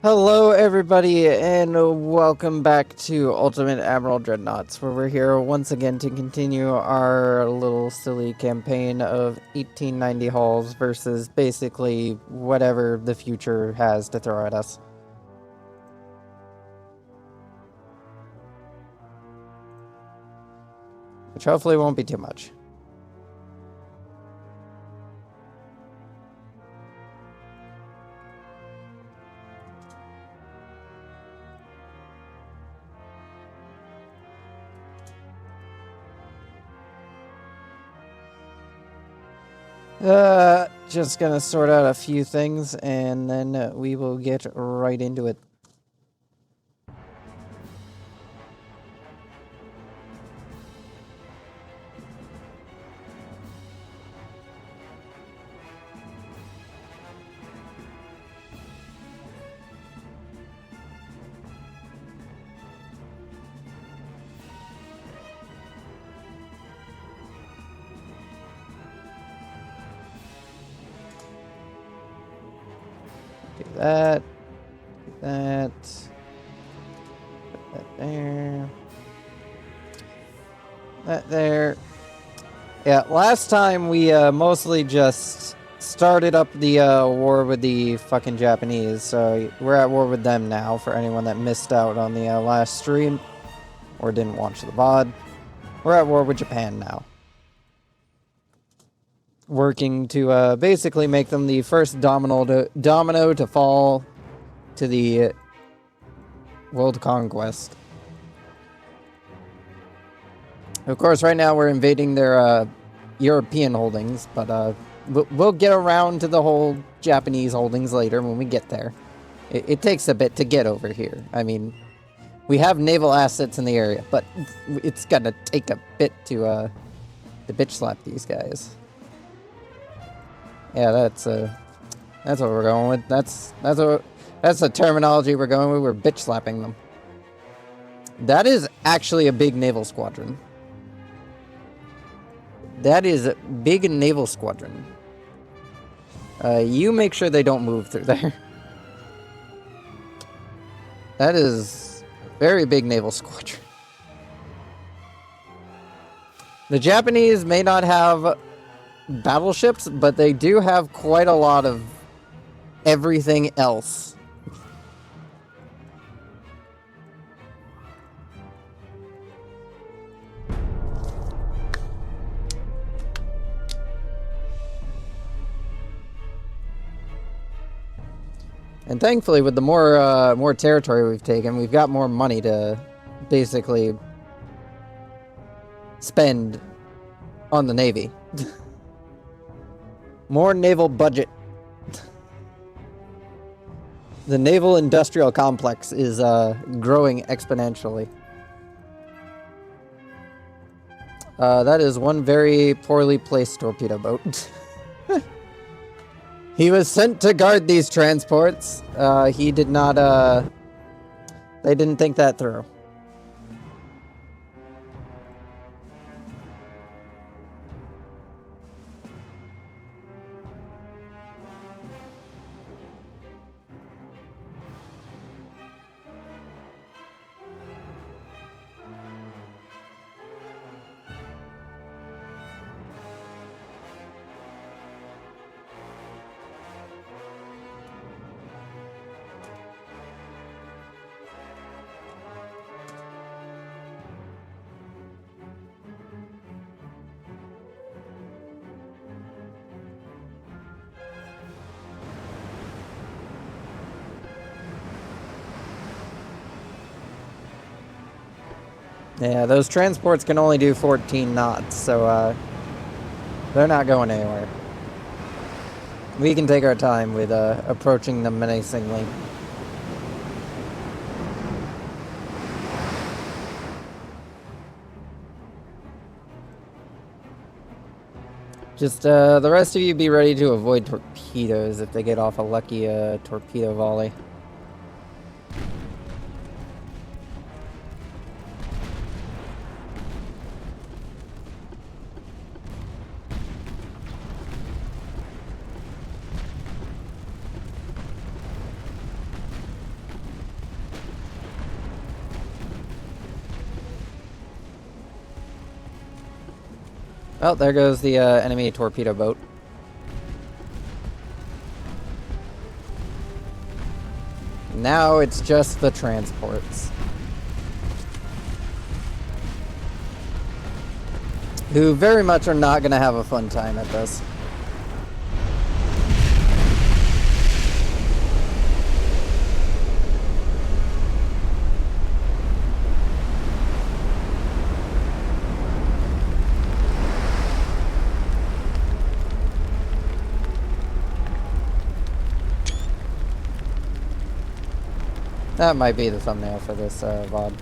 Hello, everybody, and welcome back to Ultimate Admiral Dreadnoughts, where we're here once again to continue our little silly campaign of 1890 hulls versus basically whatever the future has to throw at us. Which hopefully won't be too much. Just gonna sort out a few things, and then we will get right into it. Do that. Do that. Put that there. That there. Yeah, last time we mostly just started up the war with the fucking Japanese, so we're at war with them now, for anyone that missed out on the last stream or didn't watch the VOD. We're at war with Japan now. Working to basically make them the first domino to fall to the world conquest. Of course, right now we're invading their European holdings, but we'll get around to the whole Japanese holdings later when we get there. It takes a bit to get over here. I mean, we have naval assets in the area, but it's gonna take a bit to bitch slap these guys. Yeah, that's what we're going with. That's the terminology we're going with. We're bitch slapping them. That is actually a big naval squadron. That is a big naval squadron. You make sure they don't move through there. That is a very big naval squadron. The Japanese may not have battleships, but they do have quite a lot of everything else. And thankfully, with the more territory we've taken, we've got more money to basically spend on the Navy. More naval budget. The naval industrial complex is growing exponentially. That is one very poorly placed torpedo boat. He was sent to guard these transports. He did not, they didn't think that through. Yeah, those transports can only do 14 knots, so they're not going anywhere. We can take our time with approaching them menacingly. Just the rest of you be ready to avoid torpedoes if they get off a lucky torpedo volley. Oh, there goes the enemy torpedo boat. Now it's just the transports. Who very much are not going to have a fun time at this. That might be the thumbnail for this VOD.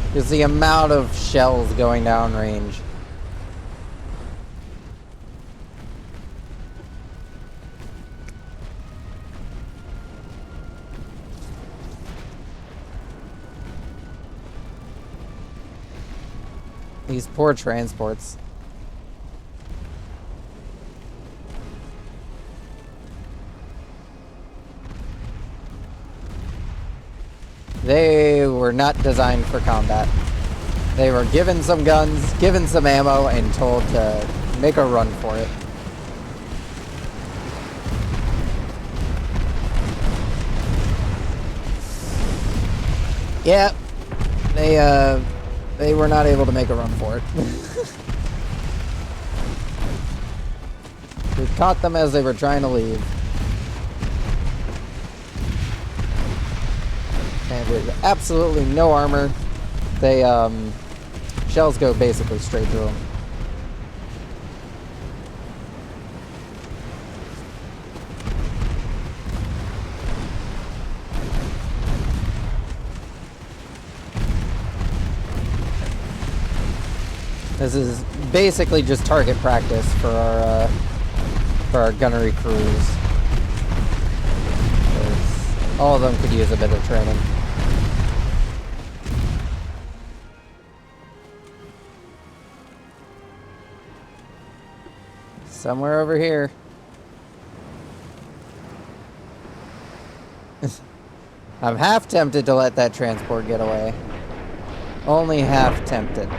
Because the amount of shells going down range. These poor transports. They were not designed for combat. They were given some guns, given some ammo, and told to make a run for it. Yeah, they were not able to make a run for it. We caught them as they were trying to leave. And with absolutely no armor, they, shells go basically straight through them. This is basically just target practice for our gunnery crews. All of them could use a bit of training. Somewhere over here. I'm half tempted to let that transport get away. Only half tempted.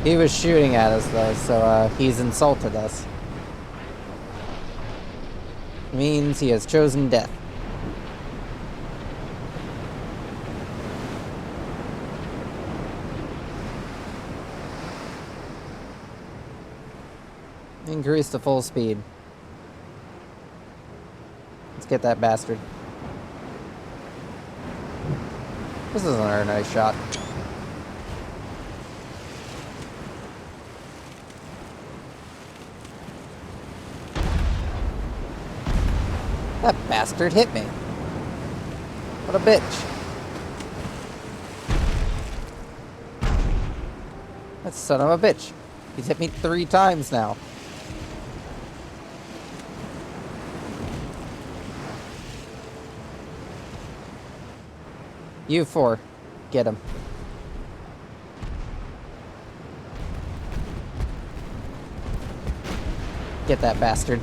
He was shooting at us though, so he's insulted us. Means he has chosen death. Increase to full speed. Let's get that bastard. This is another nice shot. That bastard hit me. What a bitch. That son of a bitch. He's hit me 3 times now. You 4. Get him. Get that bastard.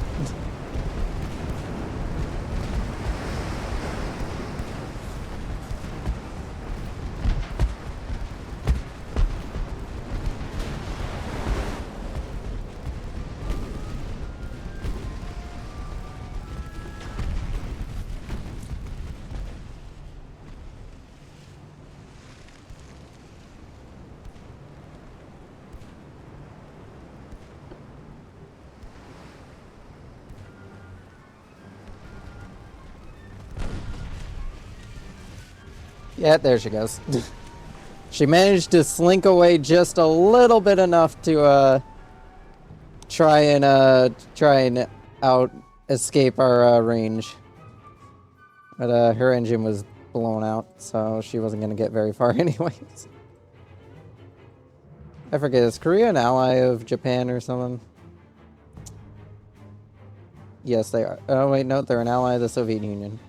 Yeah, there she goes. She managed to slink away just a little bit enough to try and out escape our range. But her engine was blown out, so she wasn't gonna get very far anyways. I forget, is Korea an ally of Japan or something? Yes, they are. Oh wait, no, they're an ally of the Soviet Union.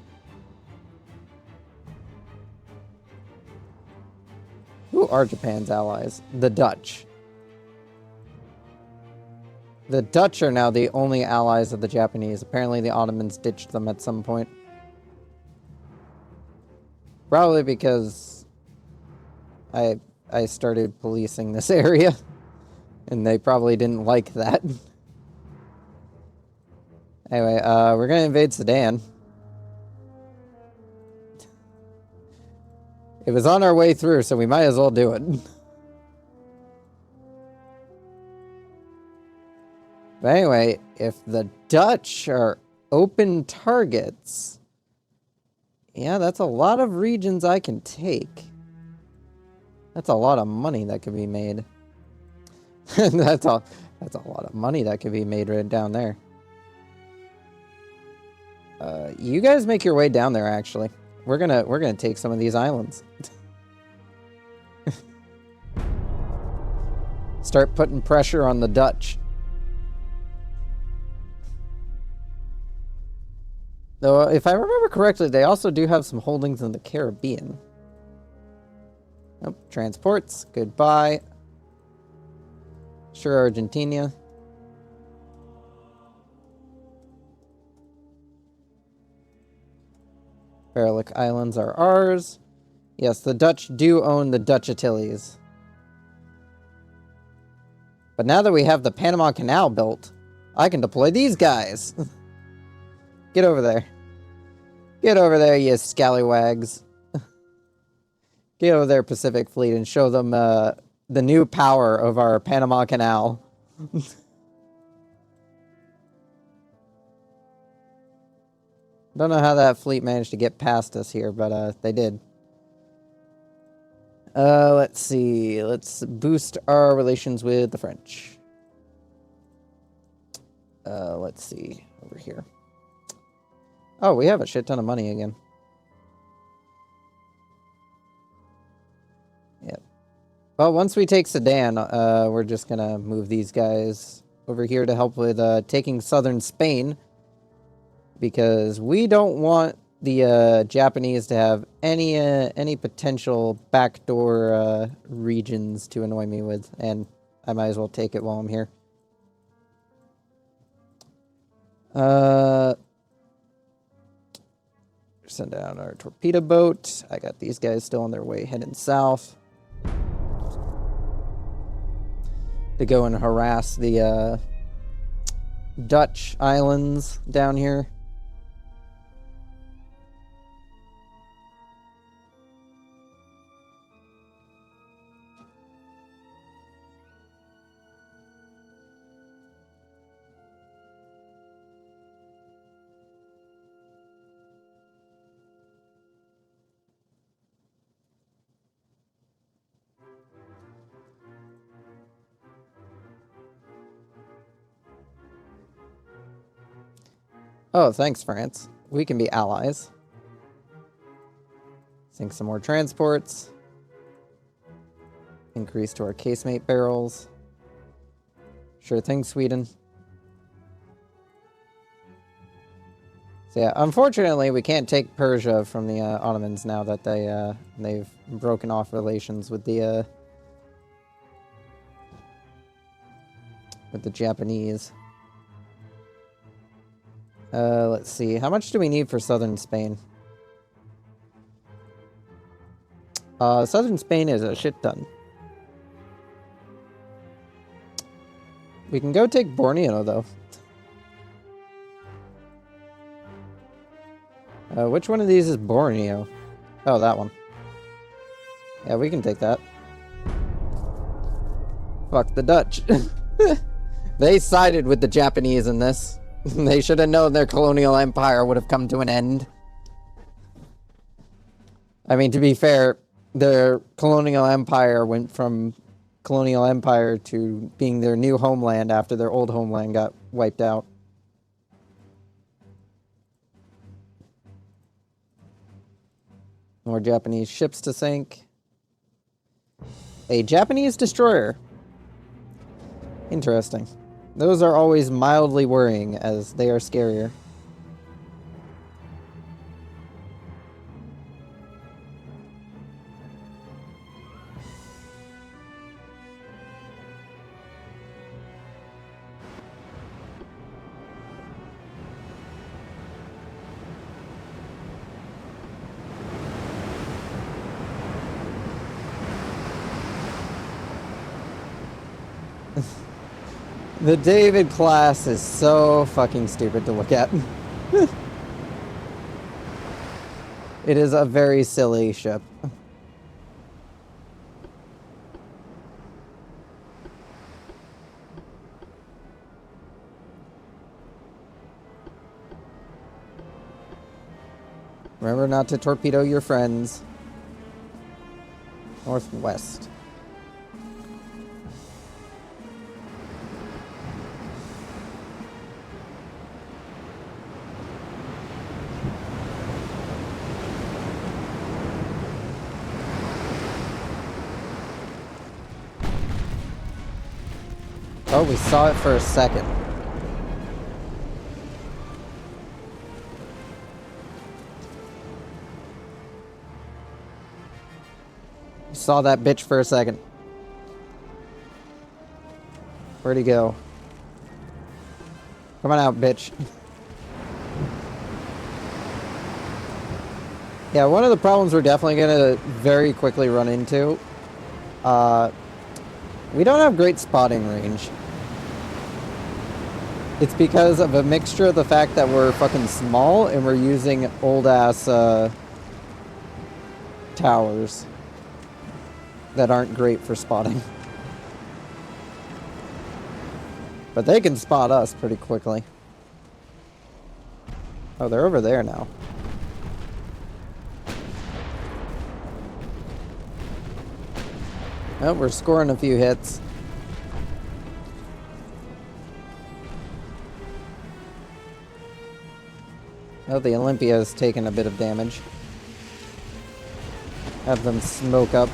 Who are Japan's allies? The Dutch. The Dutch are now the only allies of the Japanese. Apparently the Ottomans ditched them at some point. Probably because I started policing this area. And they probably didn't like that. Anyway, we're gonna invade Sudan. It was on our way through, so we might as well do it. But anyway, if the Dutch are open targets, yeah, that's a lot of regions I can take. That's a lot of money that could be made. That's a lot of money that could be made right down there. You guys make your way down there, actually. We're gonna take some of these islands. Start putting pressure on the Dutch. Though, if I remember correctly, they also do have some holdings in the Caribbean. Oh, transports. Goodbye. Sure, Argentina. Faroe Islands are ours. Yes, the Dutch do own the Dutch Antilles. But now that we have the Panama Canal built, I can deploy these guys. Get over there. Get over there, you scallywags. Get over there, Pacific Fleet, and show them the new power of our Panama Canal. Don't know how that fleet managed to get past us here, but they did. Let's see. Let's boost our relations with the French. Let's see. Over here. Oh, we have a shit ton of money again. Yep. Well, once we take Sudan, we're just gonna move these guys over here to help with taking southern Spain. Because we don't want the Japanese to have any potential backdoor regions to annoy me with, and I might as well take it while I'm here. Send out our torpedo boat. I got these guys still on their way heading south to go and harass the Dutch islands down here. Oh, thanks, France. We can be allies. Sink some more transports. Increase to our casemate barrels. Sure thing, Sweden. So yeah, unfortunately, we can't take Persia from the Ottomans now that they've broken off relations with the Japanese. Let's see. How much do we need for southern Spain? Southern Spain is a shit ton. We can go take Borneo, though. Which one of these is Borneo? Oh, that one. Yeah, we can take that. Fuck the Dutch. They sided with the Japanese in this. They should have known their colonial empire would have come to an end. I mean, to be fair, their colonial empire went from colonial empire to being their new homeland after their old homeland got wiped out. More Japanese ships to sink. A Japanese destroyer. Interesting. Those are always mildly worrying, as they are scarier. The David class is so fucking stupid to look at. It is a very silly ship. Remember not to torpedo your friends. Northwest. Oh, we saw it for a second. We saw that bitch for a second. Where'd he go? Come on out, bitch. Yeah, one of the problems we're definitely gonna very quickly run into, we don't have great spotting range. It's because of a mixture of the fact that we're fucking small and we're using old-ass, towers that aren't great for spotting. But they can spot us pretty quickly. Oh, they're over there now. Oh, we're scoring a few hits. Oh, the Olympia has taken a bit of damage. Have them smoke up.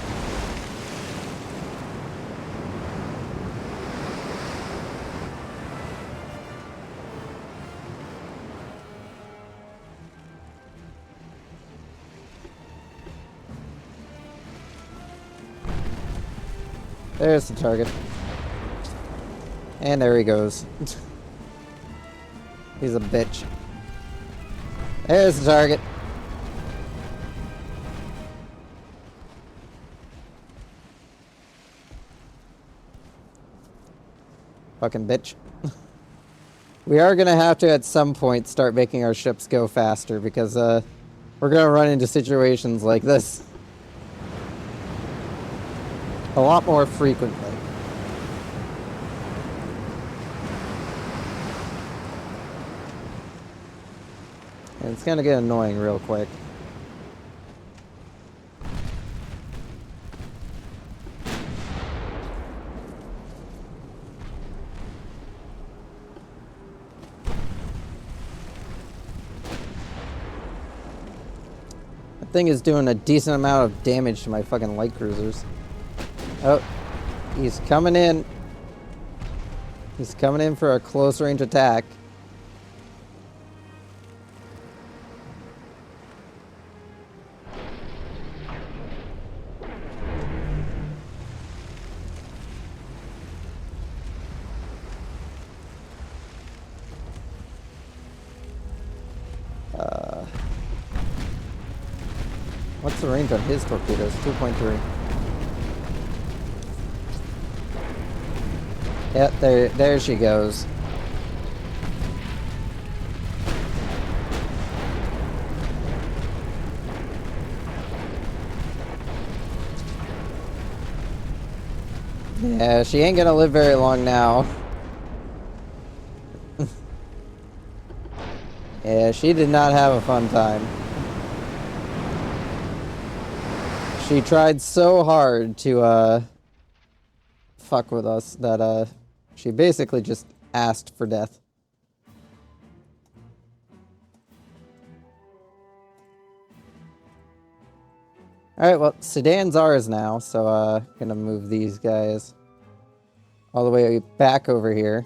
There's the target. And there he goes. He's a bitch. There's the target. Fucking bitch. We are gonna have to at some point start making our ships go faster because we're gonna run into situations like this a lot more frequently. And it's gonna get annoying real quick. That thing is doing a decent amount of damage to my fucking light cruisers. Oh, he's coming in. He's coming in for a close range attack. What's the range on his torpedoes? 2.3. Yep, there she goes. Yeah, she ain't gonna live very long now. Yeah, she did not have a fun time. She tried so hard to, fuck with us that, she basically just asked for death. Alright, well, Sedan's ours now, so, gonna move these guys all the way back over here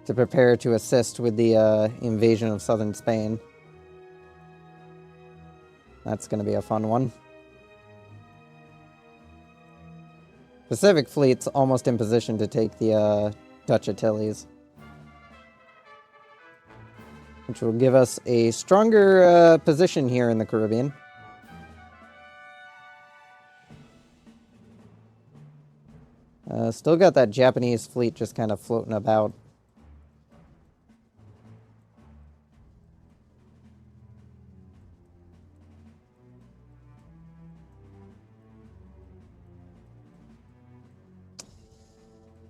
to prepare to assist with the, invasion of southern Spain. That's gonna be a fun one. Pacific Fleet's almost in position to take the Dutch Antilles, which will give us a stronger position here in the Caribbean. Still got that Japanese fleet just kind of floating about.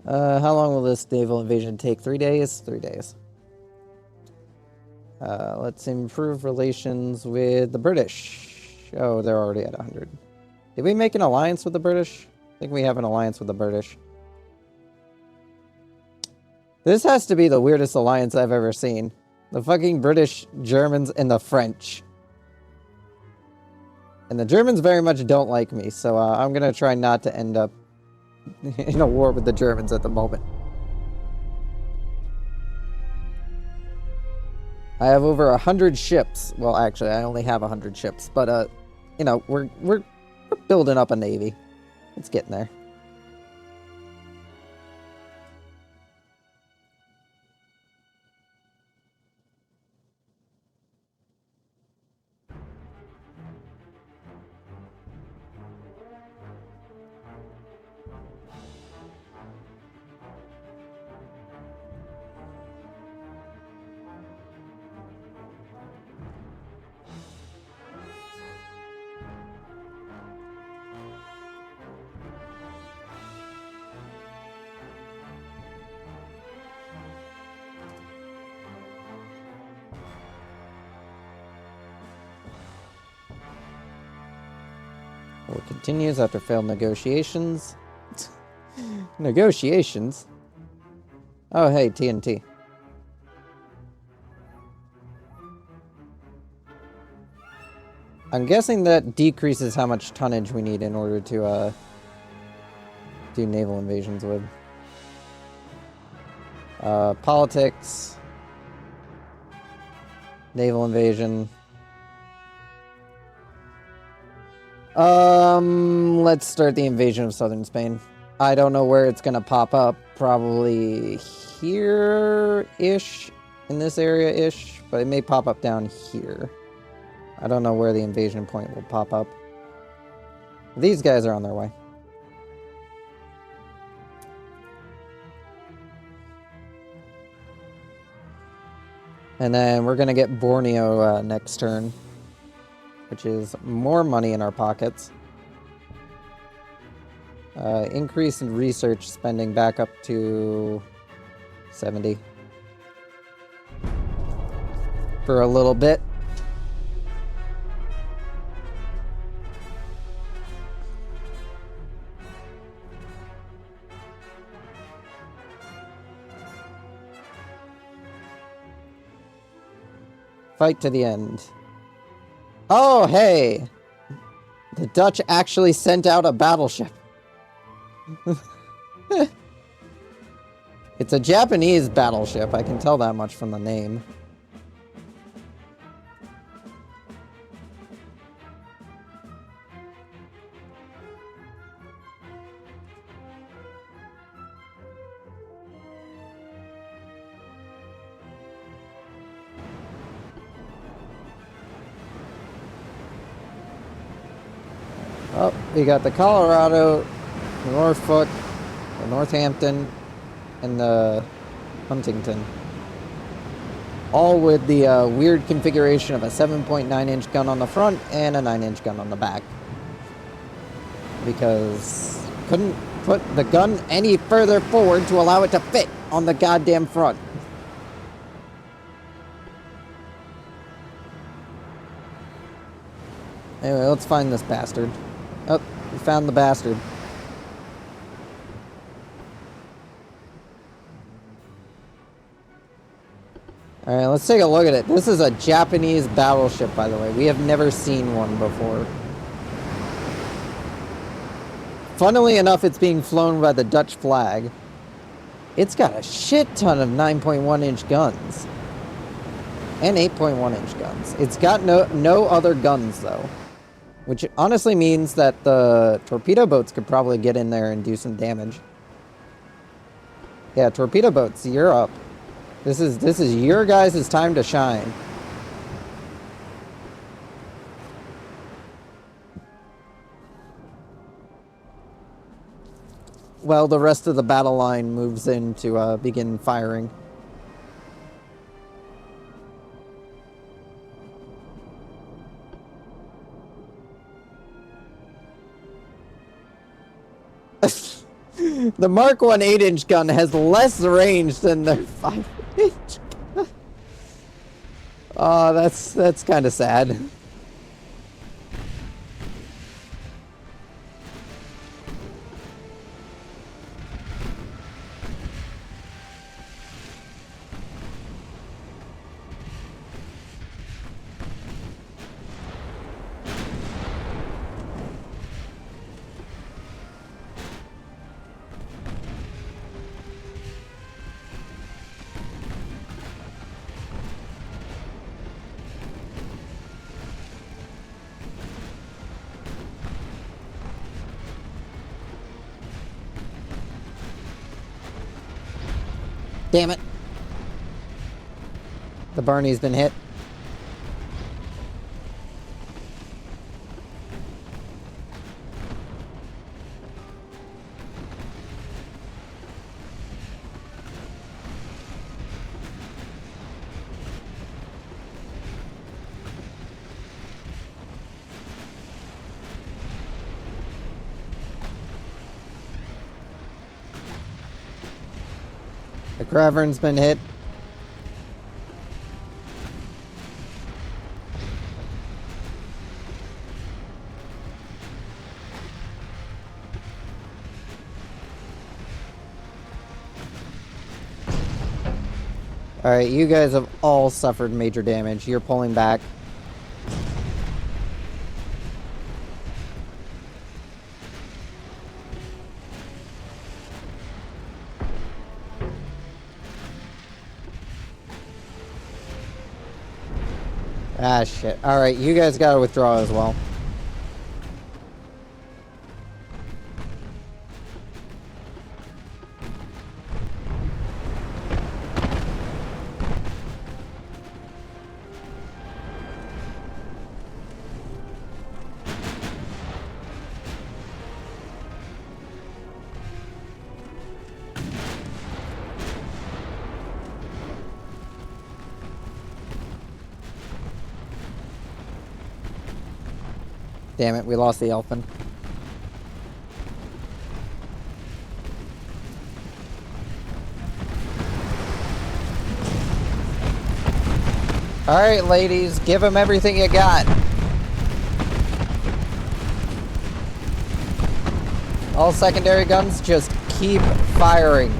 How long will this naval invasion take? 3 days? 3 days. Let's improve relations with the British. Oh, they're already at 100. Did we make an alliance with the British? I think we have an alliance with the British. This has to be the weirdest alliance I've ever seen. The fucking British, Germans, and the French. And the Germans very much don't like me, so I'm gonna try not to end up in a war with the Germans at the moment. I have over 100 ships. Well, actually, I only have 100 ships, but you know, we're building up a navy. It's getting there. War continues after failed negotiations. Negotiations? Oh, hey, TNT. I'm guessing that decreases how much tonnage we need in order to do naval invasions with. Politics. Naval invasion. Let's start the invasion of southern Spain. I don't know where it's gonna pop up. Probably here-ish, in this area-ish, but it may pop up down here. I don't know where the invasion point will pop up. These guys are on their way. And then we're gonna get Borneo next turn, which is more money in our pockets. Increase in research spending back up to 70 for a little bit. Fight to the end. Oh, hey! The Dutch actually sent out a battleship. It's a Japanese battleship, I can tell that much from the name. Oh, we got the Colorado, the Norfolk, the Northampton, and the Huntington. All with the weird configuration of a 7.9-inch gun on the front and a 9-inch gun on the back. Because couldn't put the gun any further forward to allow it to fit on the goddamn front. Anyway, let's find this bastard. Oh, we found the bastard. Alright, let's take a look at it. This is a Japanese battleship, by the way. We have never seen one before. Funnily enough, it's being flown by the Dutch flag. It's got a shit ton of 9.1-inch guns. And 8.1-inch guns. It's got no other guns, though. Which honestly means that the torpedo boats could probably get in there and do some damage. Yeah, torpedo boats, you're up. This is your guys' time to shine. while the rest of the battle line moves in to begin firing. The Mark 1 8-inch gun has less range than their 5-inch gun. Oh, that's kind of sad. Damn it. The Barney's been hit. The Cravern's been hit. Alright, you guys have all suffered major damage. You're pulling back. Ah, shit. Alright, you guys gotta withdraw as well. Damn it, we lost the Elfin. Alright, ladies, give him everything you got. All secondary guns, just keep firing.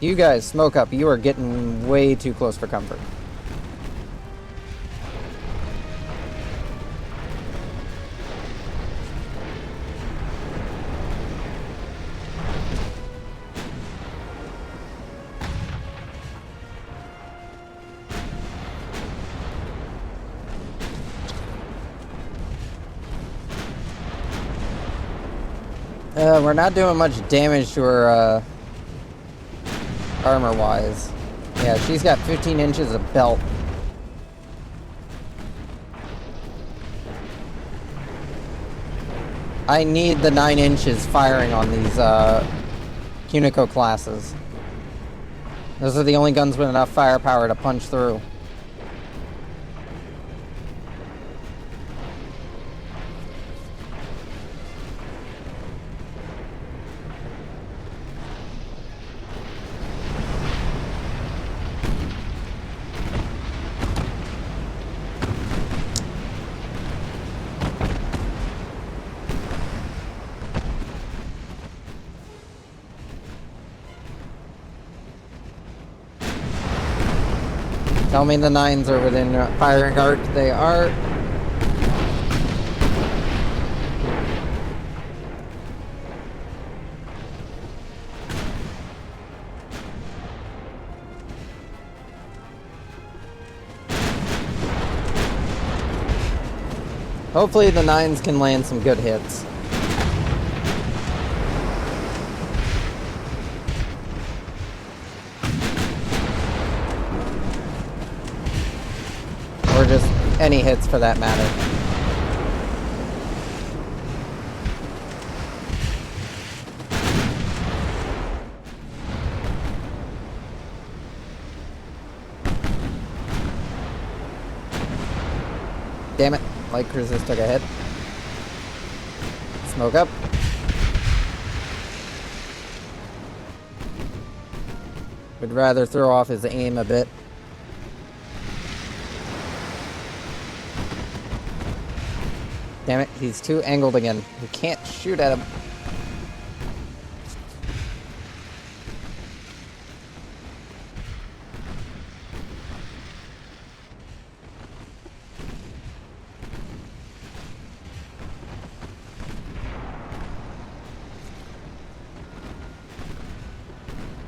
You guys, smoke up. You are getting way too close for comfort. We're not doing much damage to her, armor-wise. Yeah, she's got 15 inches of belt. I need the 9 inches firing on these, Cunico classes. Those are the only guns with enough firepower to punch through. Tell me the 9s are within firing arc. They are. Hopefully the 9s can land some good hits. any hits for that matter. Damn it, light cruisers took a hit. Smoke up. Would rather throw off his aim a bit. Damn it, he's too angled again. We can't shoot at him.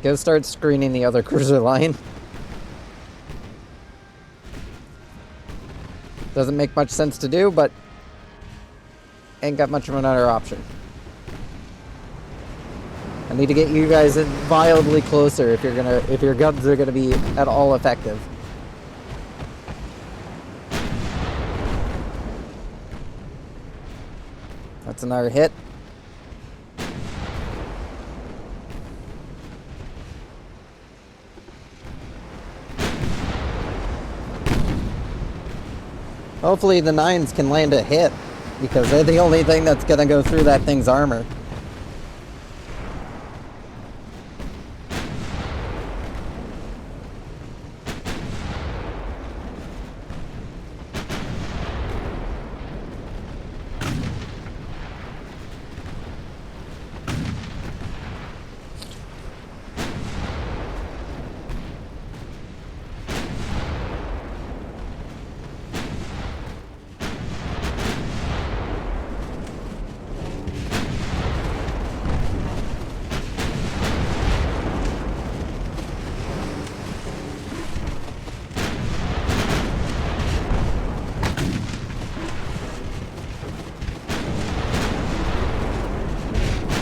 Go start screening the other cruiser line. Doesn't make much sense to do, but ain't got much of another option. I need to get you guys wildly closer if your guns are gonna be at all effective. That's another hit. Hopefully the 9s can land a hit, because they're the only thing that's gonna go through that thing's armor.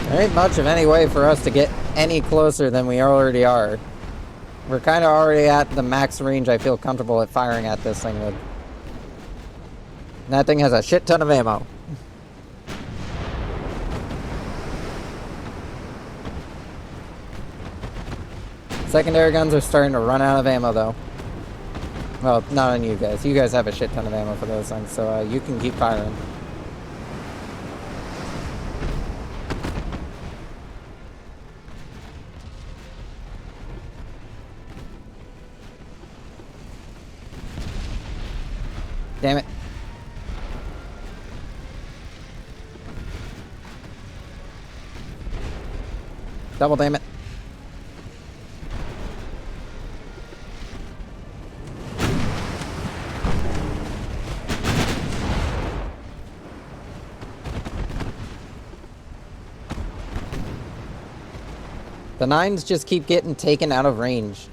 There ain't much of any way for us to get any closer than we already are. We're kind of already at the max range I feel comfortable at firing at this thing with. And that thing has a shit ton of ammo. Secondary guns are starting to run out of ammo though. Well, not on you guys. You guys have a shit ton of ammo for those things, so you can keep firing. Damn it. Double damn it. The 9s just keep getting taken out of range.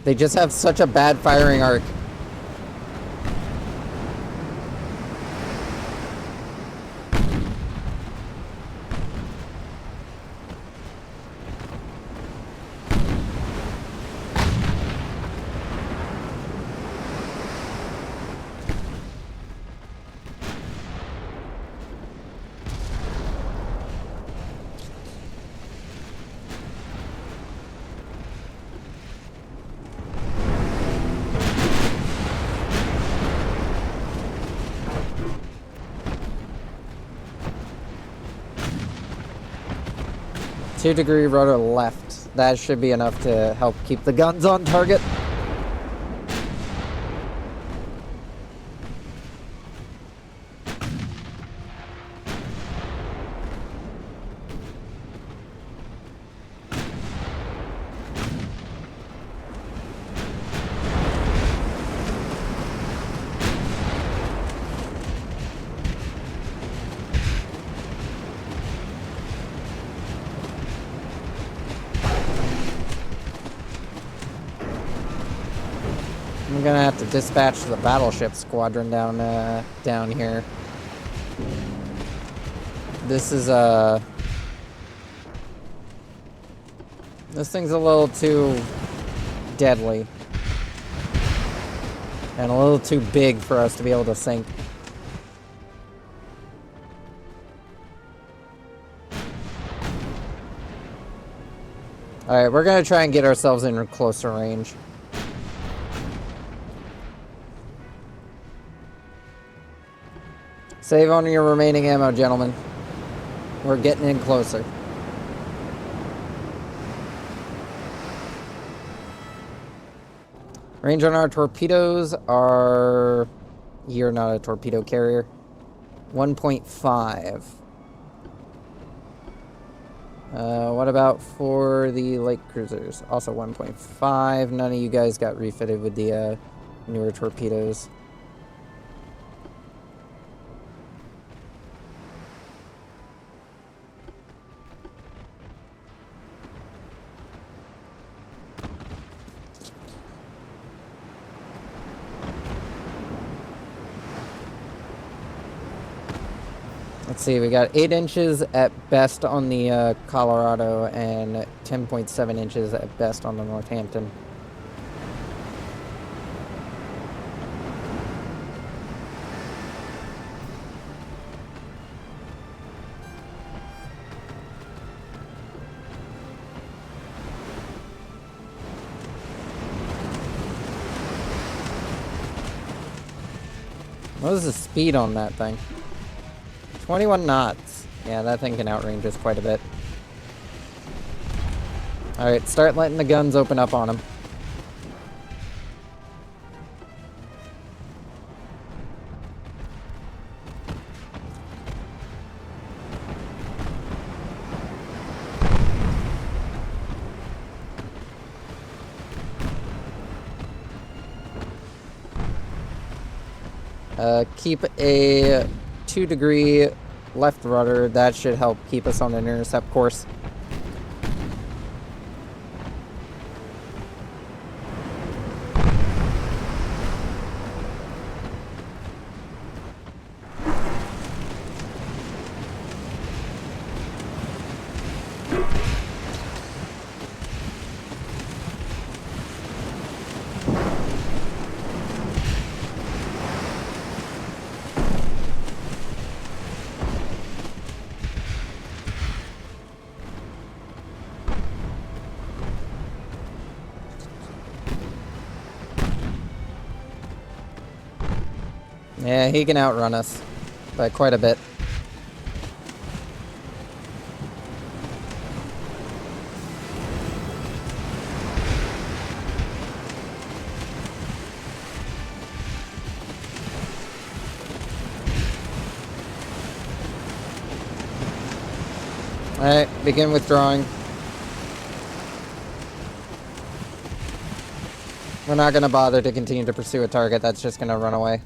They just have such a bad firing arc. Two-degree rotor left. That should be enough to help keep the guns on target. I'm gonna have to dispatch the battleship squadron down here. This is This thing's a little too deadly. And a little too big for us to be able to sink. Alright, we're gonna try and get ourselves in closer range. Save on your remaining ammo, gentlemen. We're getting in closer. Range on our torpedoes are... You're not a torpedo carrier. 1.5. What about for the light cruisers? Also 1.5. None of you guys got refitted with the newer torpedoes. Let's see, we got 8 inches at best on the Colorado and 10.7 inches at best on the Northampton. What is the speed on that thing? 21 knots. Yeah, that thing can outrange us quite a bit. Alright, start letting the guns open up on them. Keep a 2-degree left rudder. That should help keep us on an intercept course. Yeah, he can outrun us by quite a bit. Alright, begin withdrawing. We're not going to bother to continue to pursue a target that's just going to run away.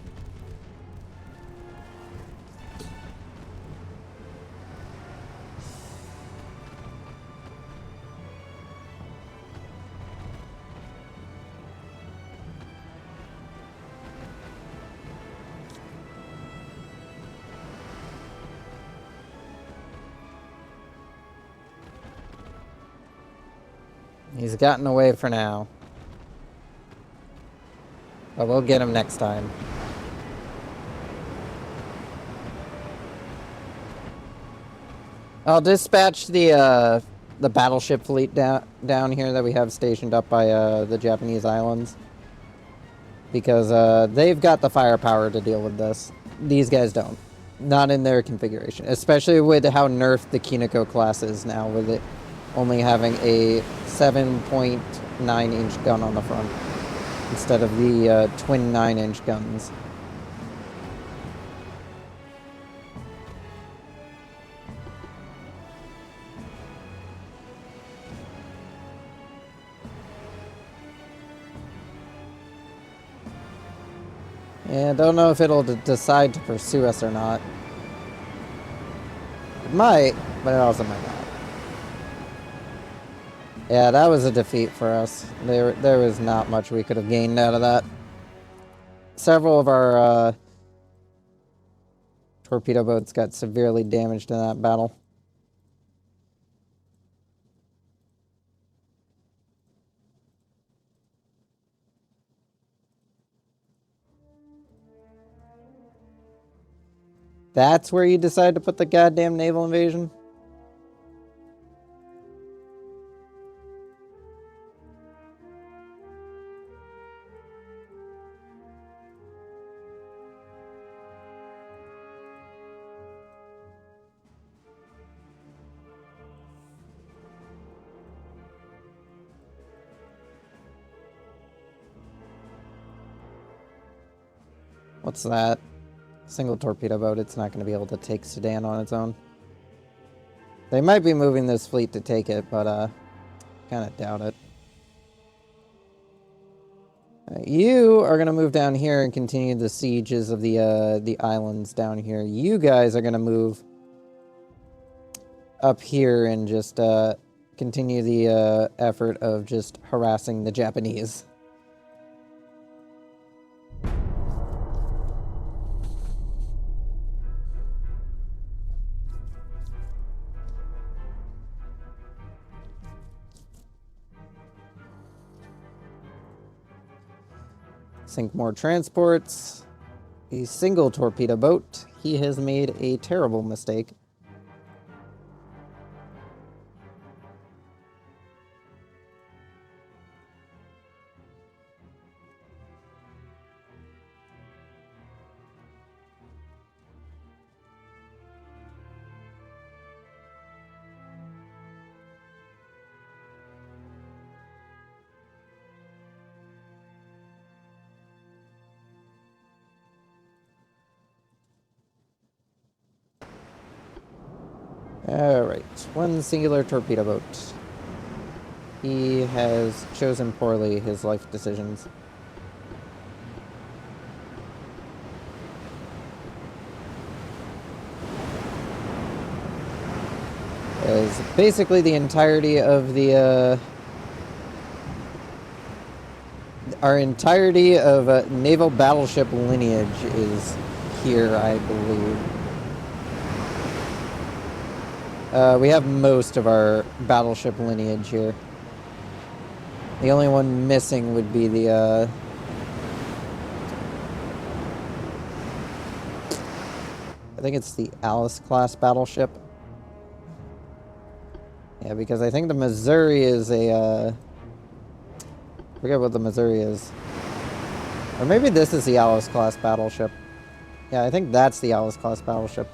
He's gotten away for now. But we'll get him next time. I'll dispatch the battleship fleet down here that we have stationed up by the Japanese islands. Because they've got the firepower to deal with this. These guys don't. Not in their configuration. Especially with how nerfed the Kineko class is now, with it only having a 7.9-inch gun on the front instead of the twin 9-inch guns. Yeah, don't know if it'll decide to pursue us or not. It might, but it also might not. Yeah, that was a defeat for us. There was not much we could have gained out of that. Several of our torpedo boats got severely damaged in that battle. That's where you decide to put the goddamn naval invasion? What's that? Single torpedo boat. It's not going to be able to take Sudan on its own. They might be moving this fleet to take it, but kind of doubt it. You are going to move down here and continue the sieges of the islands down here. You guys are going to move up here and just continue the effort of just harassing the Japanese. Sink more transports. A single torpedo boat. He has made a terrible mistake. Alright, one singular torpedo boat. He has chosen poorly his life decisions. As basically the entirety of the, our entirety of naval battleship lineage is here, I believe. We have most of our battleship lineage here. The only one missing would be the, I think it's the Alice-class battleship. Yeah, because I think the Missouri is a, I forget what the Missouri is. Or maybe this is the Alice-class battleship. Yeah, I think that's the Alice-class battleship.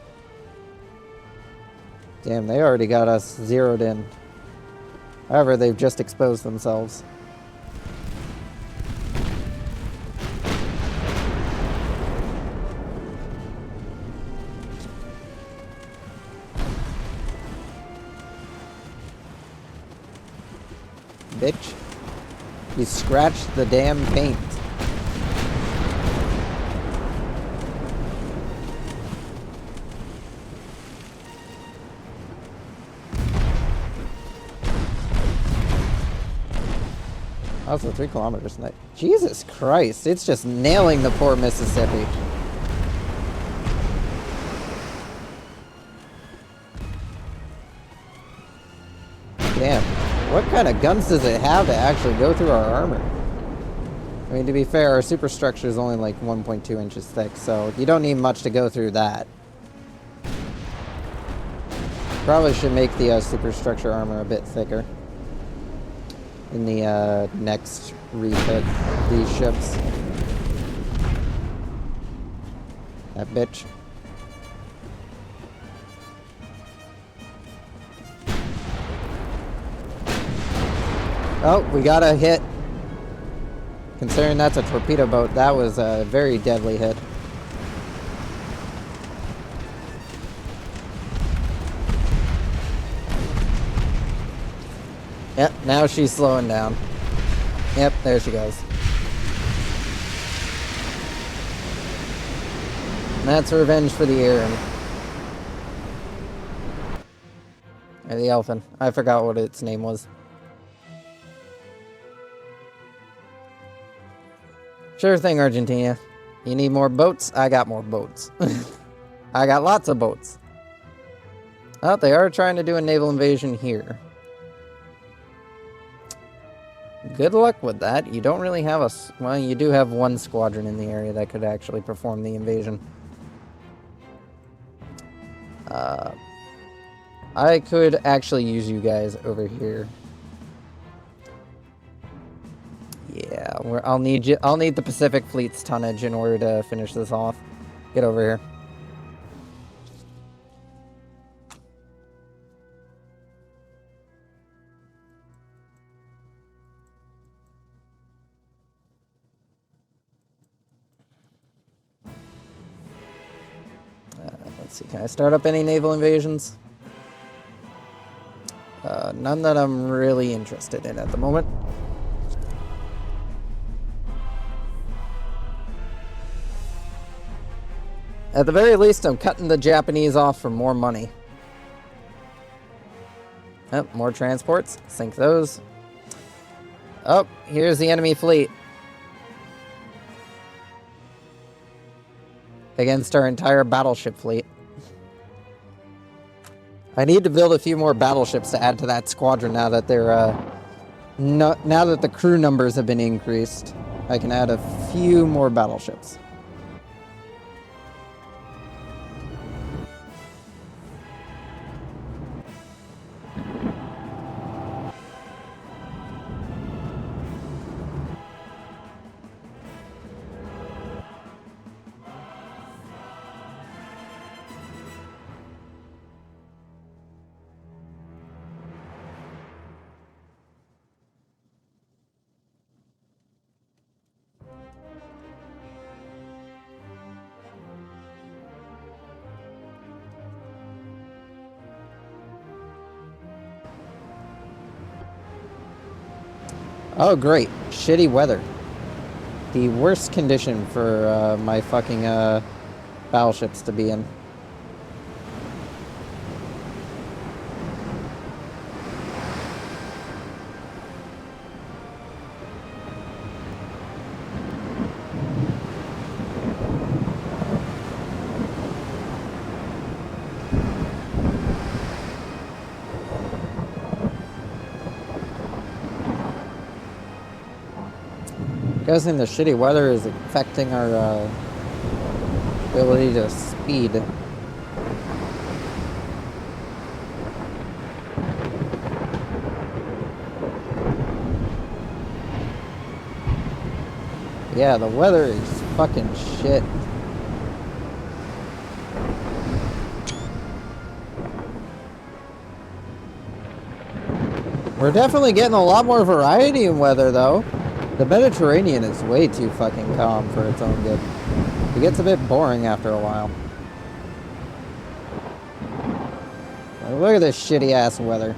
Damn, they already got us zeroed in. However, they've just exposed themselves. Bitch. You scratched the damn paint. Also 3 kilometers. Jesus Christ, it's just nailing the poor Mississippi. Damn. What kind of guns does it have to actually go through our armor? I mean, to be fair, our superstructure is only like 1.2 inches thick, so you don't need much to go through that. Probably should make the superstructure armor a bit thicker in the next refit of these ships. That bitch. Oh, we got a hit. Considering that's a torpedo boat, that was a very deadly hit. Yep, now she's slowing down. Yep, there she goes. And that's revenge for the air. Or the Elfin. I forgot what its name was. Sure thing, Argentina. You need more boats? I got more boats. I got lots of boats. Oh, they are trying to do a naval invasion here. Good luck with that. You don't really have a... Well, you do have one squadron in the area that could actually perform the invasion. I could actually use you guys over here. Yeah, I'll need you. I'll need the Pacific Fleet's tonnage in order to finish this off. Get over here. Let's see. Can I start up any naval invasions? None that I'm really interested in at the moment. At the very least, I'm cutting the Japanese off for more money. Oh, more transports. Sink those. Oh, here's the enemy fleet. Against our entire battleship fleet. I need to build a few more battleships to add to that squadron now that they're, now that the crew numbers have been increased. I can add a few more battleships. Oh, great. Shitty weather. The worst condition for my fucking battleships to be in. I'm guessing the shitty weather is affecting our ability to speed. Yeah, the weather is fucking shit. We're definitely getting a lot more variety in weather, though. The Mediterranean is way too fucking calm for its own good. It gets a bit boring after a while. Like, look at this shitty ass weather.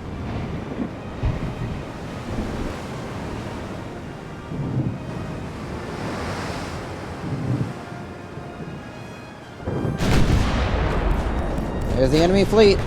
There's the enemy fleet.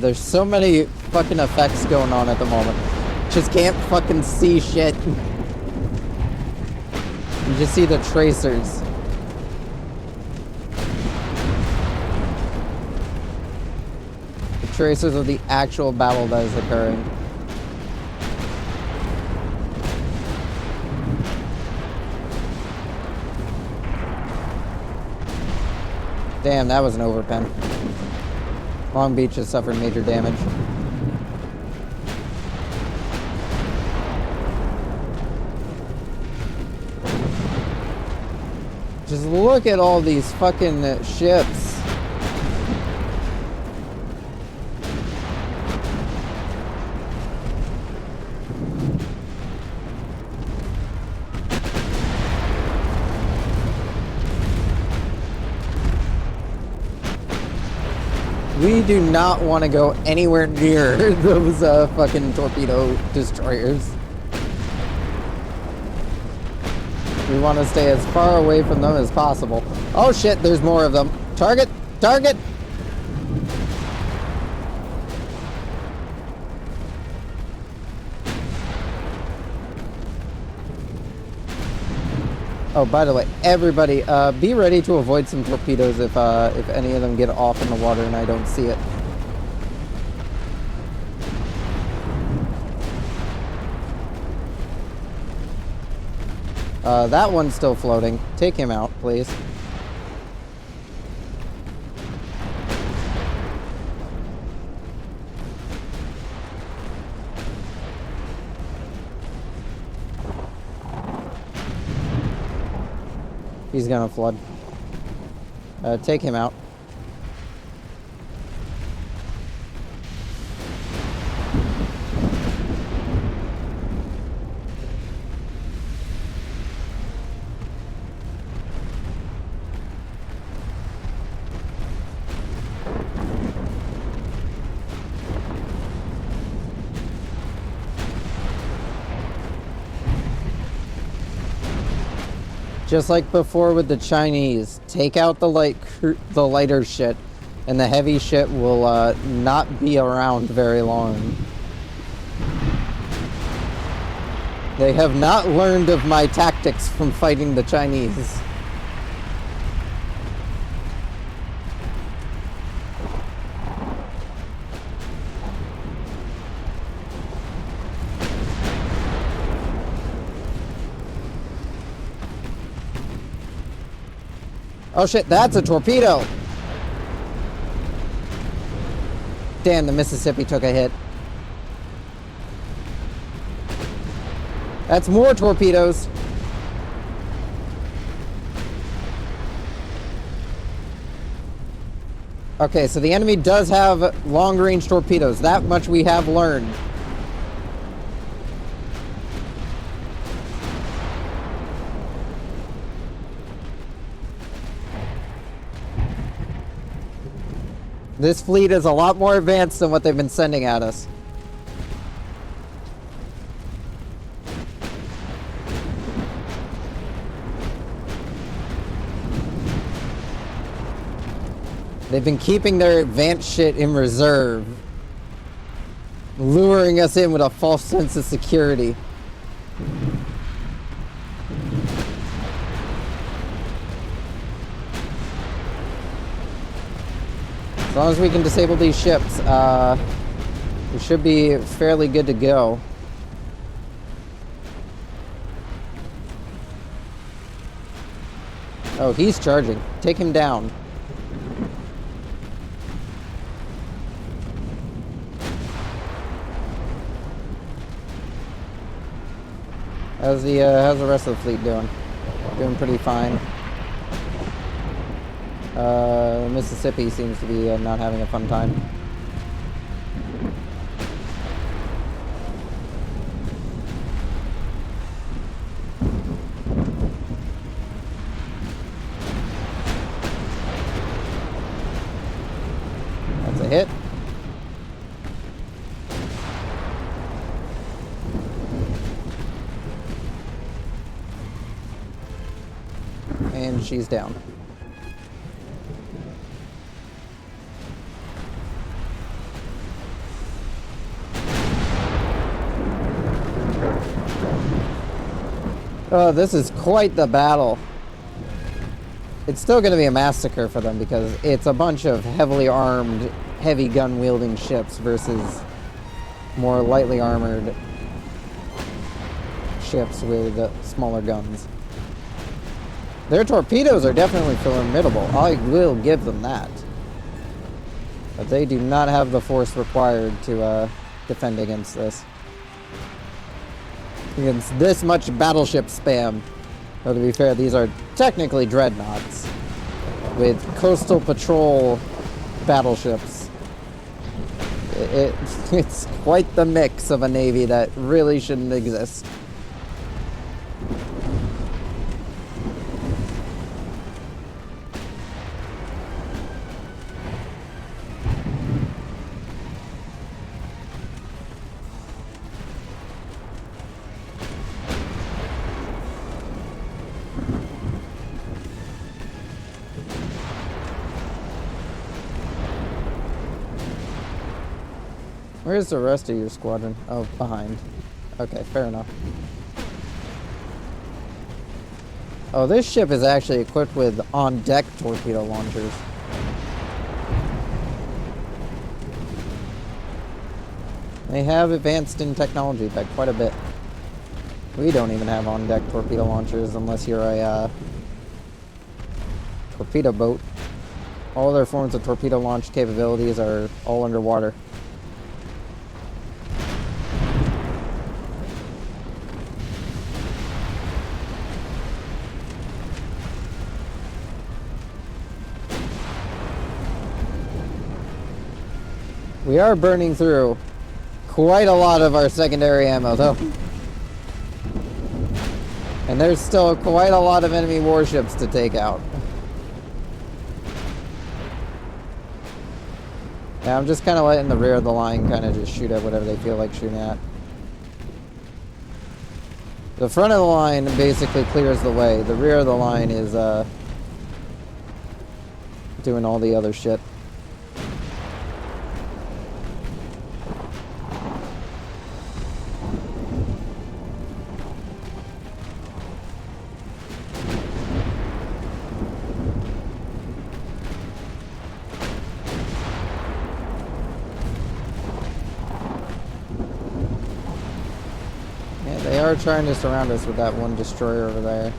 There's so many fucking effects going on at the moment. Just can't fucking see shit. You just see the tracers. The tracers of the actual battle that is occurring. Damn, that was an overpen. Long Beach has suffered major damage. Just look at all these fucking ships. We do not want to go anywhere near those fucking torpedo destroyers. We want to stay as far away from them as possible. Oh shit, there's more of them. Target! Target! Oh, by the way, everybody, be ready to avoid some torpedoes if any of them get off in the water and I don't see it. That one's still floating. Take him out, please. He's gonna flood. Take him out. Just like before with the Chinese, take out the lighter shit, and the heavy shit will not be around very long. They have not learned of my tactics from fighting the Chinese. Oh shit, that's a torpedo! Damn, the Mississippi took a hit. That's more torpedoes. Okay, so the enemy does have long-range torpedoes. That much we have learned. This fleet is a lot more advanced than what they've been sending at us. They've been keeping their advanced shit in reserve, luring us in with a false sense of security. As long as we can disable these ships, we should be fairly good to go. Oh, he's charging. Take him down. How's the rest of the fleet doing? Doing pretty fine. Mississippi seems to be not having a fun time. That's a hit. And she's down. Oh, this is quite the battle. It's still going to be a massacre for them because it's a bunch of heavily armed, heavy gun-wielding ships versus more lightly armored ships with smaller guns. Their torpedoes are definitely formidable. I will give them that. But they do not have the force required to defend against this. Against this much battleship spam. Though to be fair, these are technically dreadnoughts with coastal patrol battleships. It's quite the mix of a navy that really shouldn't exist. Where's the rest of your squadron? Oh, behind. Okay, fair enough. Oh, this ship is actually equipped with on-deck torpedo launchers. They have advanced in technology by quite a bit. We don't even have on-deck torpedo launchers unless you're a torpedo boat. All other forms of torpedo launch capabilities are all underwater. We are burning through quite a lot of our secondary ammo, though. And there's still quite a lot of enemy warships to take out. Yeah, I'm just kind of letting the rear of the line kind of just shoot at whatever they feel like shooting at. The front of the line basically clears the way. The rear of the line is doing all the other shit. They are trying to surround us with that one destroyer over there.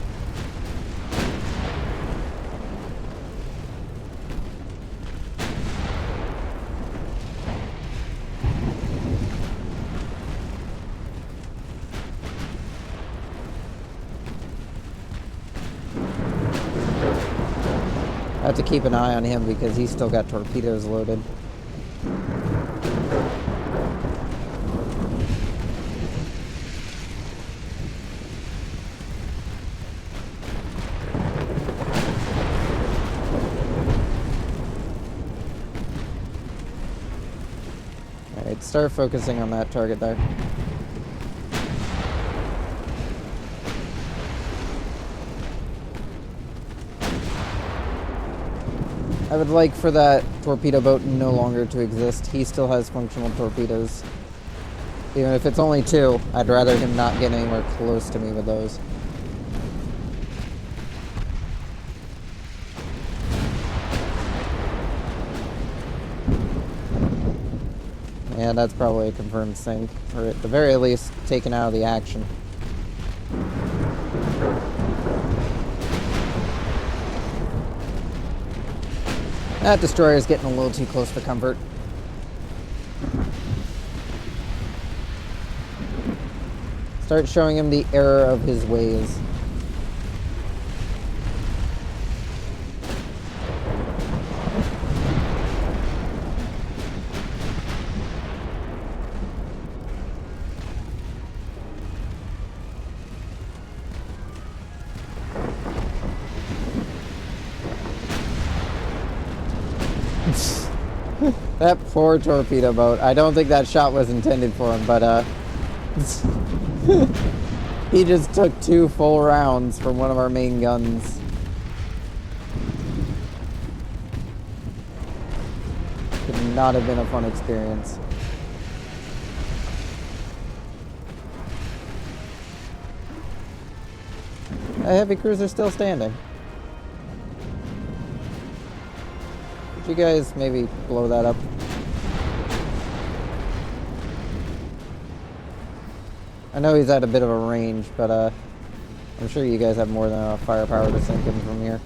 I have to keep an eye on him because he's still got torpedoes loaded. Alright, start focusing on that target there. I would like for that torpedo boat no longer to exist. He still has functional torpedoes. Even if it's only 2, I'd rather him not get anywhere close to me with those. Yeah, that's probably a confirmed sink, or at the very least, taken out of the action. That destroyer is getting a little too close for comfort. Start showing him the error of his ways. That poor torpedo boat. I don't think that shot was intended for him, but he just took 2 full rounds from one of our main guns. Could not have been a fun experience. A heavy cruiser still standing. Could you guys maybe blow that up? I know he's at a bit of a range, but I'm sure you guys have more than enough firepower to sink him from here.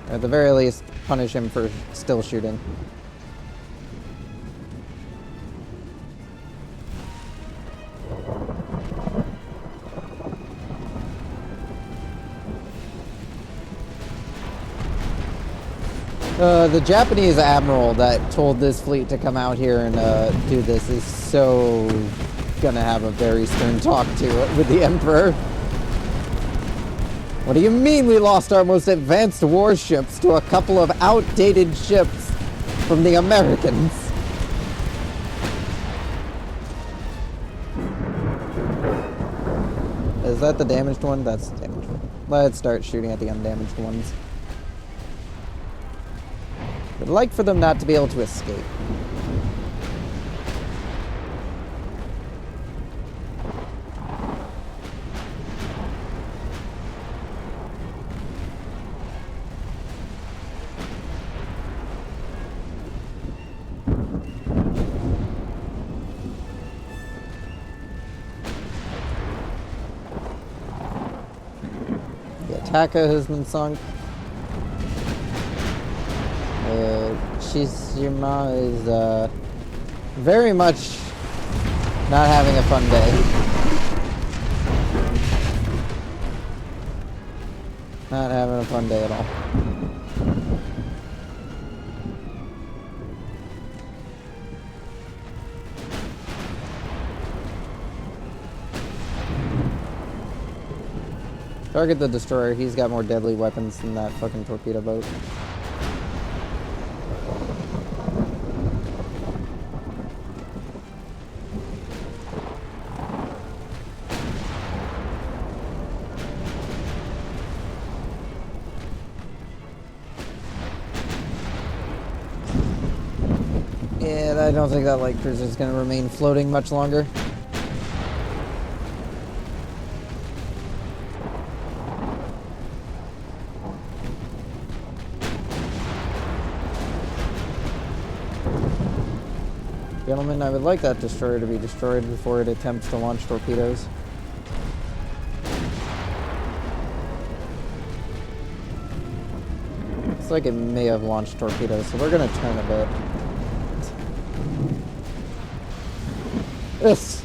At the very least, punish him for still shooting. The Japanese Admiral that told this fleet to come out here and do this is so gonna have a very stern talk to it with the Emperor. What do you mean we lost our most advanced warships to a couple of outdated ships from the Americans? Is that the damaged one? That's the damaged one. Let's start shooting at the undamaged ones. Would like for them not to be able to escape. Taka has been sunk. Shishima is very much not having a fun day. Not having a fun day at all. Target the destroyer. He's got more deadly weapons than that fucking torpedo boat. Yeah, I don't think that light cruiser is going to remain floating much longer. Gentlemen, I would like that destroyer to be destroyed before it attempts to launch torpedoes. Looks like it may have launched torpedoes, so we're gonna turn a bit. This.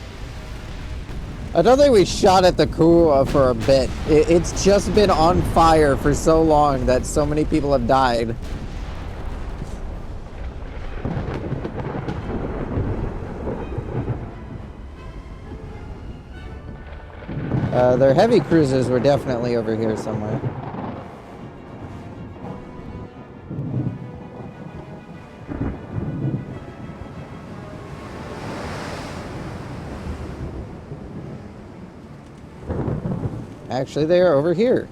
I don't think we shot at the crew for a bit. It's just been on fire for so long that so many people have died. Their heavy cruisers were definitely over here somewhere. Actually, they are over here.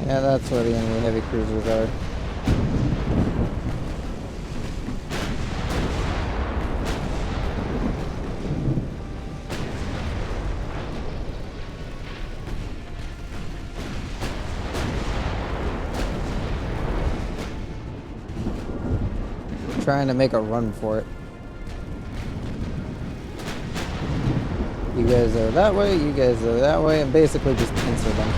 Yeah, that's where the enemy heavy cruisers are. Trying to make a run for it. You guys are that way, you guys are that way, and basically just pincer them.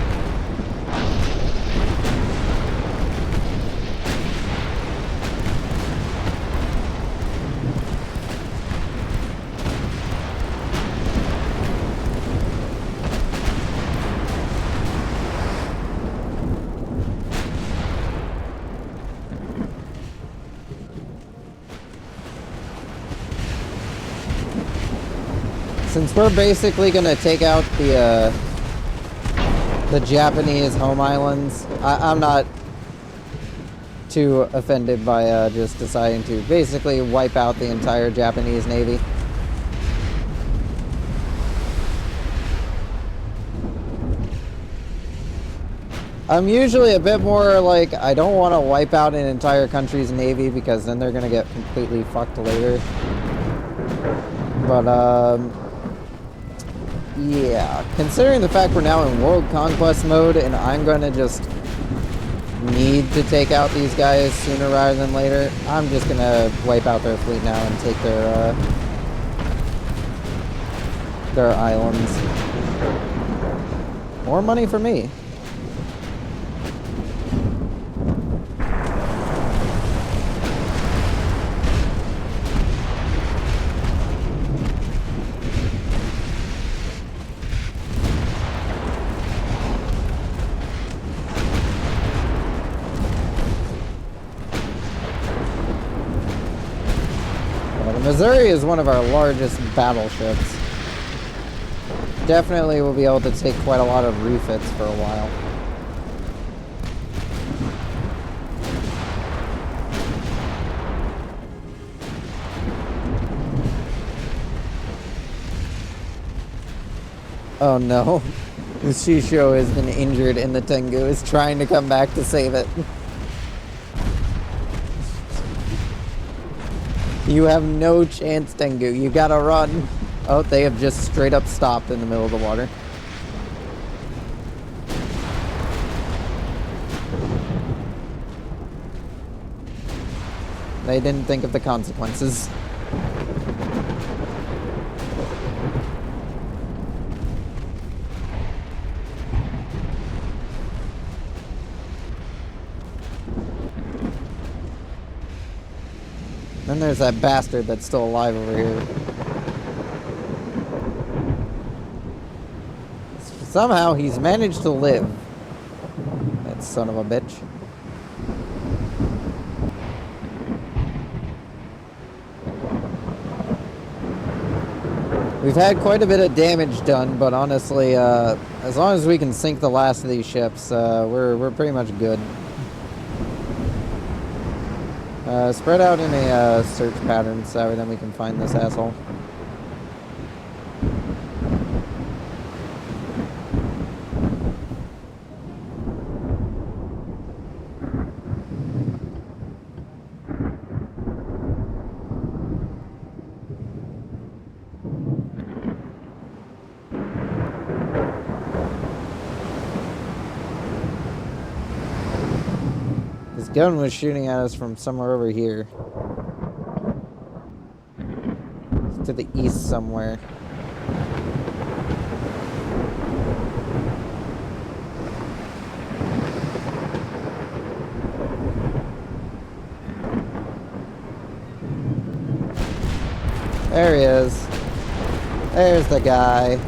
Since we're basically gonna take out the Japanese home islands, I'm not too offended by just deciding to basically wipe out the entire Japanese Navy. I'm usually a bit more like, I don't want to wipe out an entire country's Navy because then they're gonna get completely fucked later. But, yeah, considering the fact we're now in world conquest mode and I'm going to just need to take out these guys sooner rather than later, I'm just going to wipe out their fleet now and take their our islands. More money for me. Missouri is one of our largest battleships. Definitely will be able to take quite a lot of refits for a while. Oh no. The Shisho has been injured and the Tengu is trying to come back to save it. You have no chance, Tengu. You gotta run. Oh, they have just straight up stopped in the middle of the water. They didn't think of the consequences. Then there's that bastard that's still alive over here. Somehow he's managed to live. That son of a bitch. We've had quite a bit of damage done, but honestly, as long as we can sink the last of these ships, we're pretty much good. Spread out in a search pattern so then we can find this asshole. His gun was shooting at us from somewhere over here. To the east somewhere. There he is. There's the guy.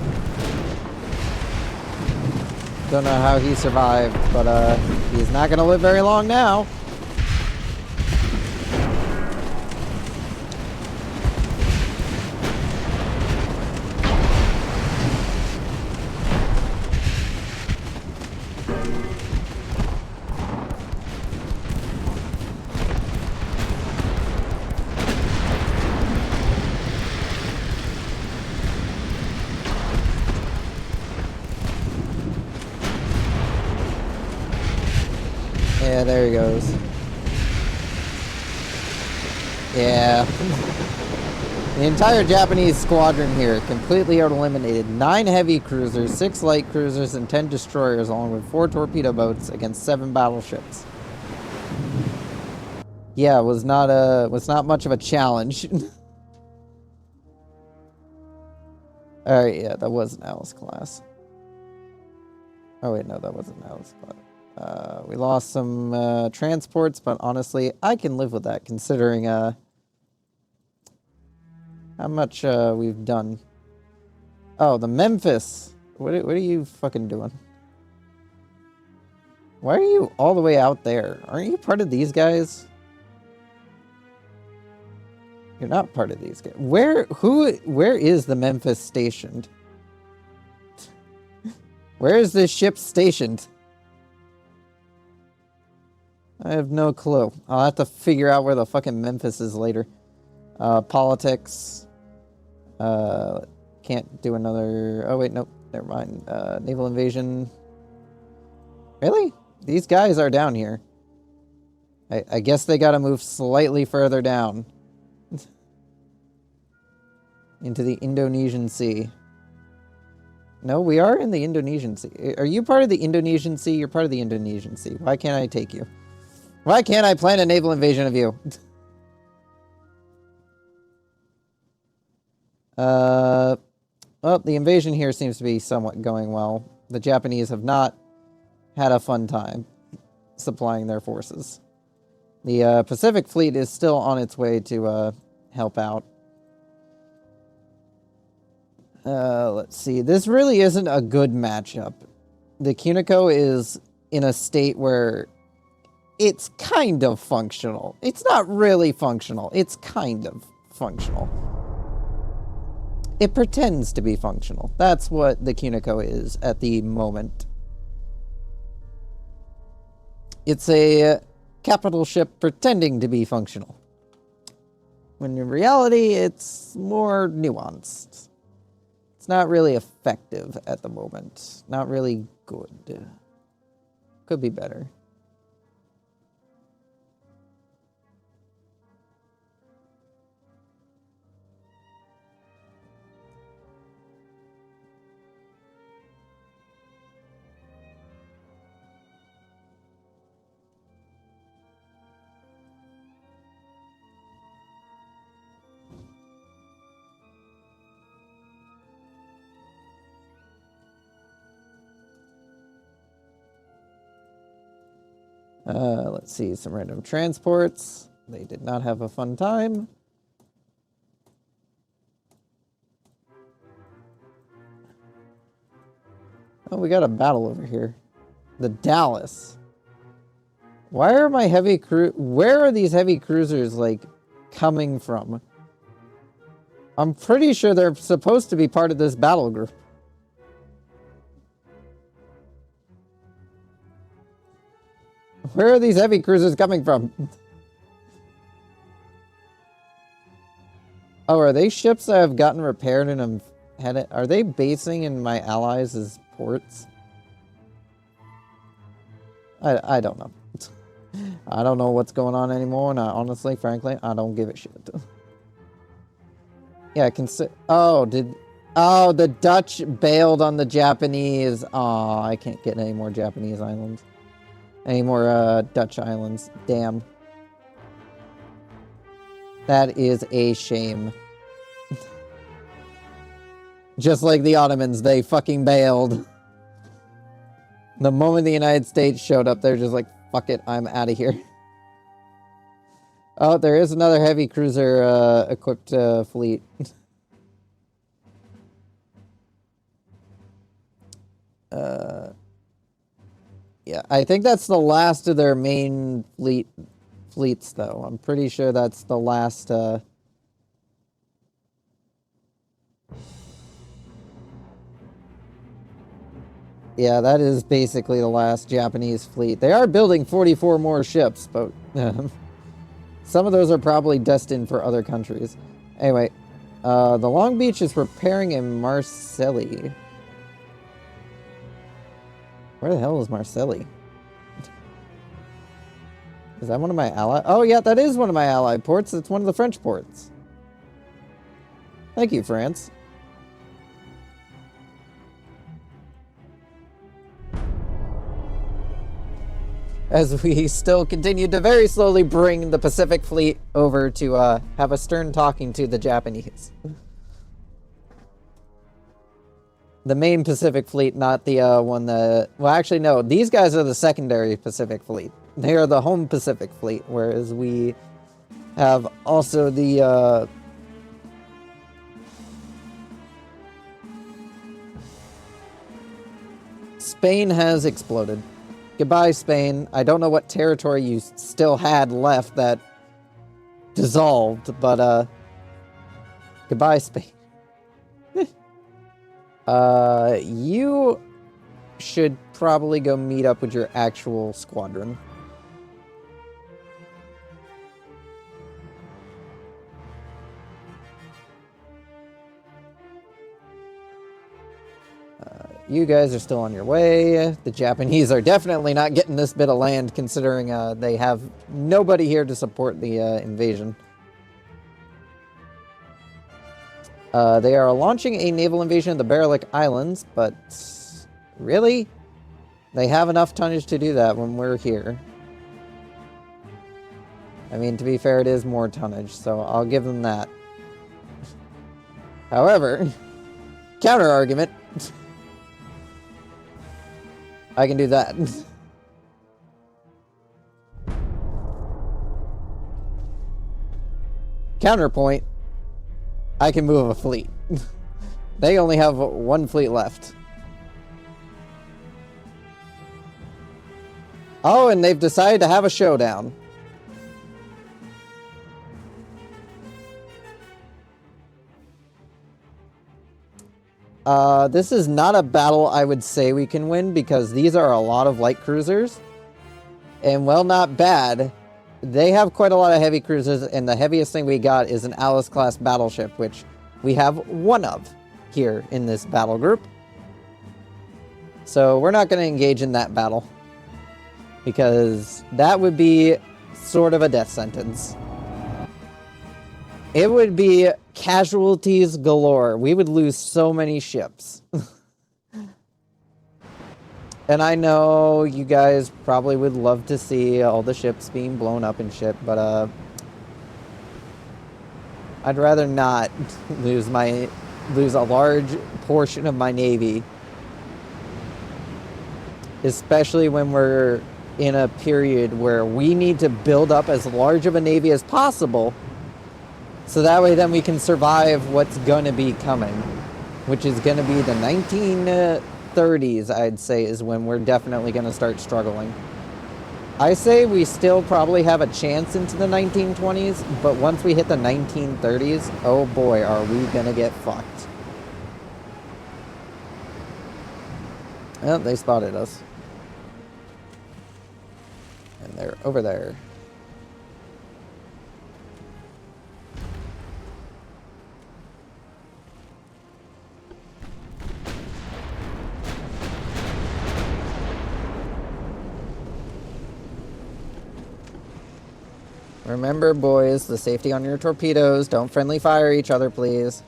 Don't know how he survived, but he's not gonna live very long now. Yeah, there he goes. Yeah. The entire Japanese squadron here completely eliminated 9 heavy cruisers, 6 light cruisers, and 10 destroyers, along with 4 torpedo boats against 7 battleships. Yeah, it was not much of a challenge. Alright, yeah, that was an Alice class. Oh wait, no, that wasn't an Alice class. We lost some transports, but honestly, I can live with that considering how much we've done. Oh, the Memphis. What are you fucking doing? Why are you all the way out there? Aren't you part of these guys? You're not part of these guys. Where is the Memphis stationed? Where is this ship stationed? I have no clue. I'll have to figure out where the fucking Memphis is later. Politics. Can't do another... Oh, wait, nope. Never mind. Naval invasion. Really? These guys are down here. I guess they gotta move slightly further down. Into the Indonesian Sea. No, we are in the Indonesian Sea. Are you part of the Indonesian Sea? You're part of the Indonesian Sea. Why can't I take you? Why can't I plan a naval invasion of you? Well, the invasion here seems to be somewhat going well. The Japanese have not had a fun time supplying their forces. The Pacific Fleet is still on its way to help out. Let's see. This really isn't a good matchup. The Cunico is in a state where it's kind of functional. It's not really functional. It's kind of functional. It pretends to be functional. That's what the Cunico is at the moment. It's a capital ship pretending to be functional. When in reality, it's more nuanced. It's not really effective at the moment. Not really good. Could be better. Let's see, some random transports. They did not have a fun time. Oh, we got a battle over here. The Dallas. Why are my where are these heavy cruisers, like, coming from? I'm pretty sure they're supposed to be part of this battle group. Where are these heavy cruisers coming from? Oh, are they ships that have gotten repaired and have had it? Are they basing in my allies as ports? I don't know. I don't know what's going on anymore, and honestly, frankly, I don't give a shit. Yeah, I can see. Oh, the Dutch bailed on the Japanese. Aw, I can't get any more Japanese islands. Any more Dutch islands. Damn. That is a shame. Just like the Ottomans, they fucking bailed. The moment the United States showed up, they're just like, fuck it, I'm out of here. Oh, there is another heavy cruiser equipped fleet. Yeah, I think that's the last of their main fleets, though. I'm pretty sure that's the last. Yeah, that is basically the last Japanese fleet. They are building 44 more ships, but some of those are probably destined for other countries. Anyway, the Long Beach is repairing in Marseille. Where the hell is Marseille? Is that one of my allies? Oh, yeah, that is one of my allied ports. It's one of the French ports. Thank you, France. As we still continue to very slowly bring the Pacific Fleet over to have a stern talking to the Japanese. The main Pacific Fleet, not the one that... Well, actually, no. These guys are the secondary Pacific Fleet. They are the home Pacific Fleet, whereas we have also the... Spain has exploded. Goodbye, Spain. I don't know what territory you still had left that dissolved, but, goodbye, Spain. You should probably go meet up with your actual squadron. You guys are still on your way. The Japanese are definitely not getting this bit of land, considering they have nobody here to support the invasion. They are launching a naval invasion of the Balearic Islands, but really? They have enough tonnage to do that when we're here. I mean, to be fair, it is more tonnage, so I'll give them that. However, Counter argument. I can do that. Counterpoint. I can move a fleet. They only have one fleet left. Oh, and they've decided to have a showdown. This is not a battle I would say we can win because these are a lot of light cruisers. And while not bad, they have quite a lot of heavy cruisers, and the heaviest thing we got is an Alice-class battleship, which we have one of here in this battle group. So we're not going to engage in that battle because that would be sort of a death sentence. It would be casualties galore. We would lose so many ships. And I know you guys probably would love to see all the ships being blown up and shit, but I'd rather not lose a large portion of my navy, especially when we're in a period where we need to build up as large of a navy as possible. So that way then we can survive what's going to be coming, which is going to be the 1930s, I'd say, is when we're definitely going to start struggling. I say we still probably have a chance into the 1920s, but once we hit the 1930s, oh boy, are we going to get fucked. Oh, they spotted us. And they're over there. Remember, boys, the safety on your torpedoes. Don't friendly fire each other, please.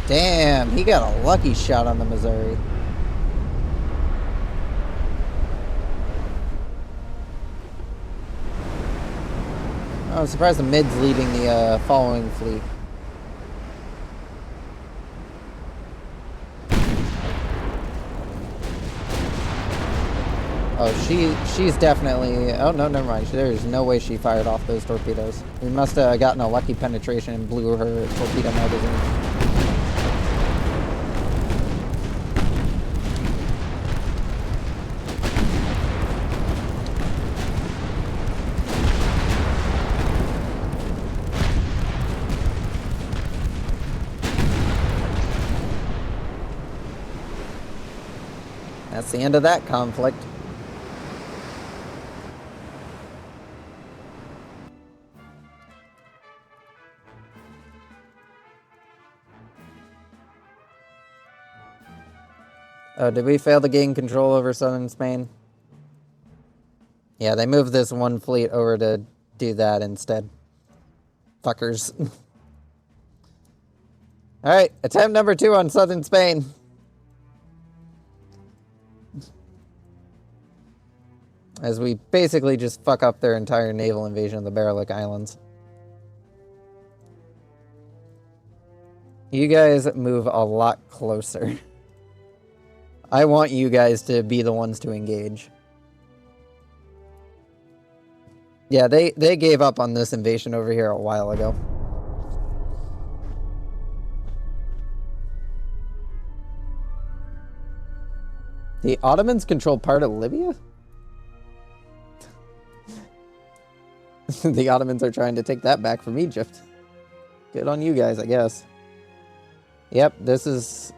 Damn, he got a lucky shot on the Missouri. Oh, I'm surprised the mid's leading the following fleet. Oh, she's definitely... Oh, no, never mind. There's no way she fired off those torpedoes. We must have gotten a lucky penetration and blew her torpedo magazine. That's the end of that conflict. Oh, did we fail to gain control over southern Spain? Yeah, they moved this one fleet over to do that instead. Fuckers. Alright, attempt number 2 on southern Spain. As we basically just fuck up their entire naval invasion of the Balearic Islands. You guys move a lot closer. I want you guys to be the ones to engage. Yeah, they gave up on this invasion over here a while ago. The Ottomans control part of Libya? The Ottomans are trying to take that back from Egypt. Good on you guys, I guess. Yep, this is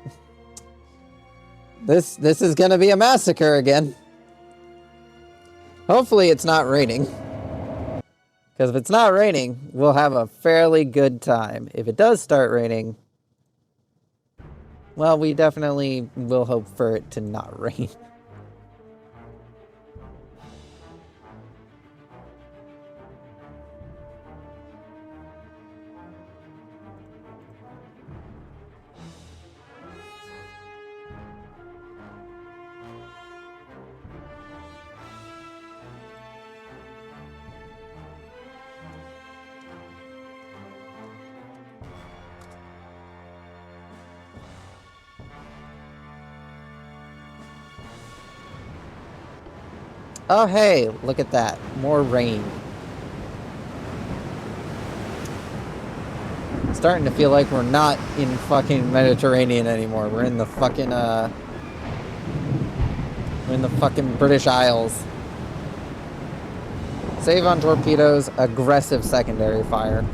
gonna be a massacre again. Hopefully it's not raining. Because if it's not raining, we'll have a fairly good time. If it does start raining, well, we definitely will hope for it to not rain. Oh, hey, look at that. More rain. Starting to feel like we're not in fucking Mediterranean anymore. We're in the fucking, we're in the fucking British Isles. Save on torpedoes, aggressive secondary fire.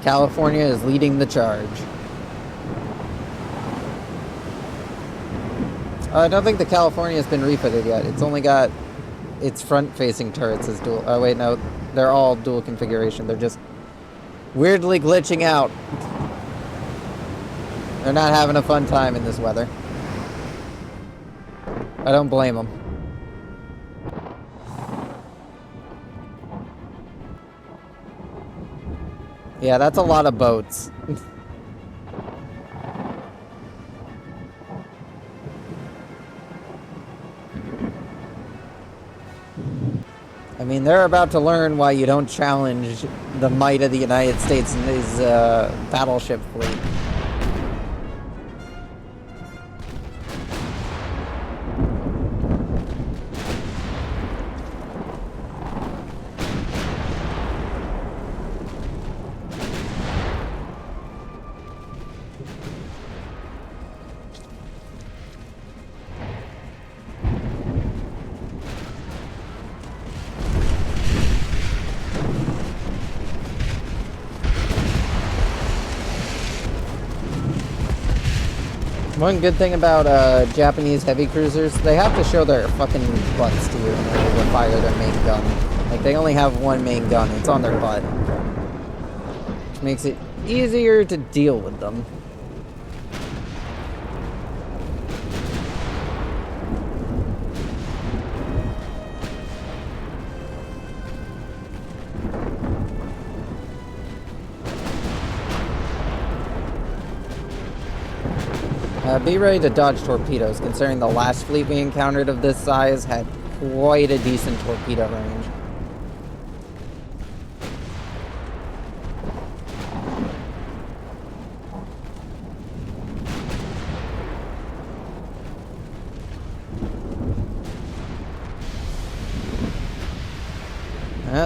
California is leading the charge. I don't think the California has been refitted yet. It's only got its front-facing turrets as dual. Oh, wait, no. They're all dual configuration. They're just weirdly glitching out. They're not having a fun time in this weather. I don't blame them. Yeah, that's a lot of boats. I mean, they're about to learn why you don't challenge the might of the United States and his battleship fleet. One good thing about Japanese heavy cruisers, they have to show their fucking butts to you in order to fire their main gun. Like, they only have one main gun, it's on their butt. Which makes it easier to deal with them. Be ready to dodge torpedoes, considering the last fleet we encountered of this size had quite a decent torpedo range.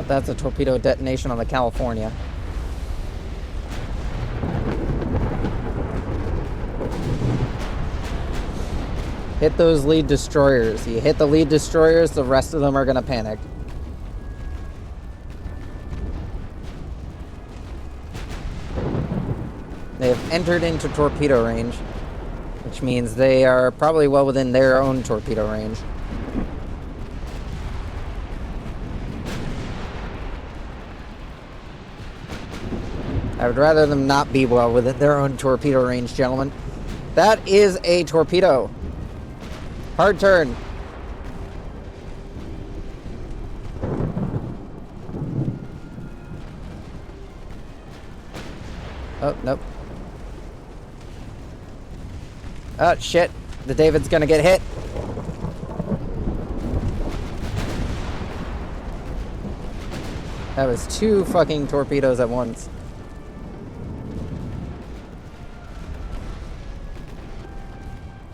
That's a torpedo detonation on the California. Hit those lead destroyers. You hit the lead destroyers, the rest of them are gonna panic. They have entered into torpedo range, which means they are probably well within their own torpedo range. I would rather them not be well within their own torpedo range, gentlemen. That is a torpedo. Hard turn. Oh, nope. Oh, shit. The David's gonna get hit. That was 2 fucking torpedoes at once.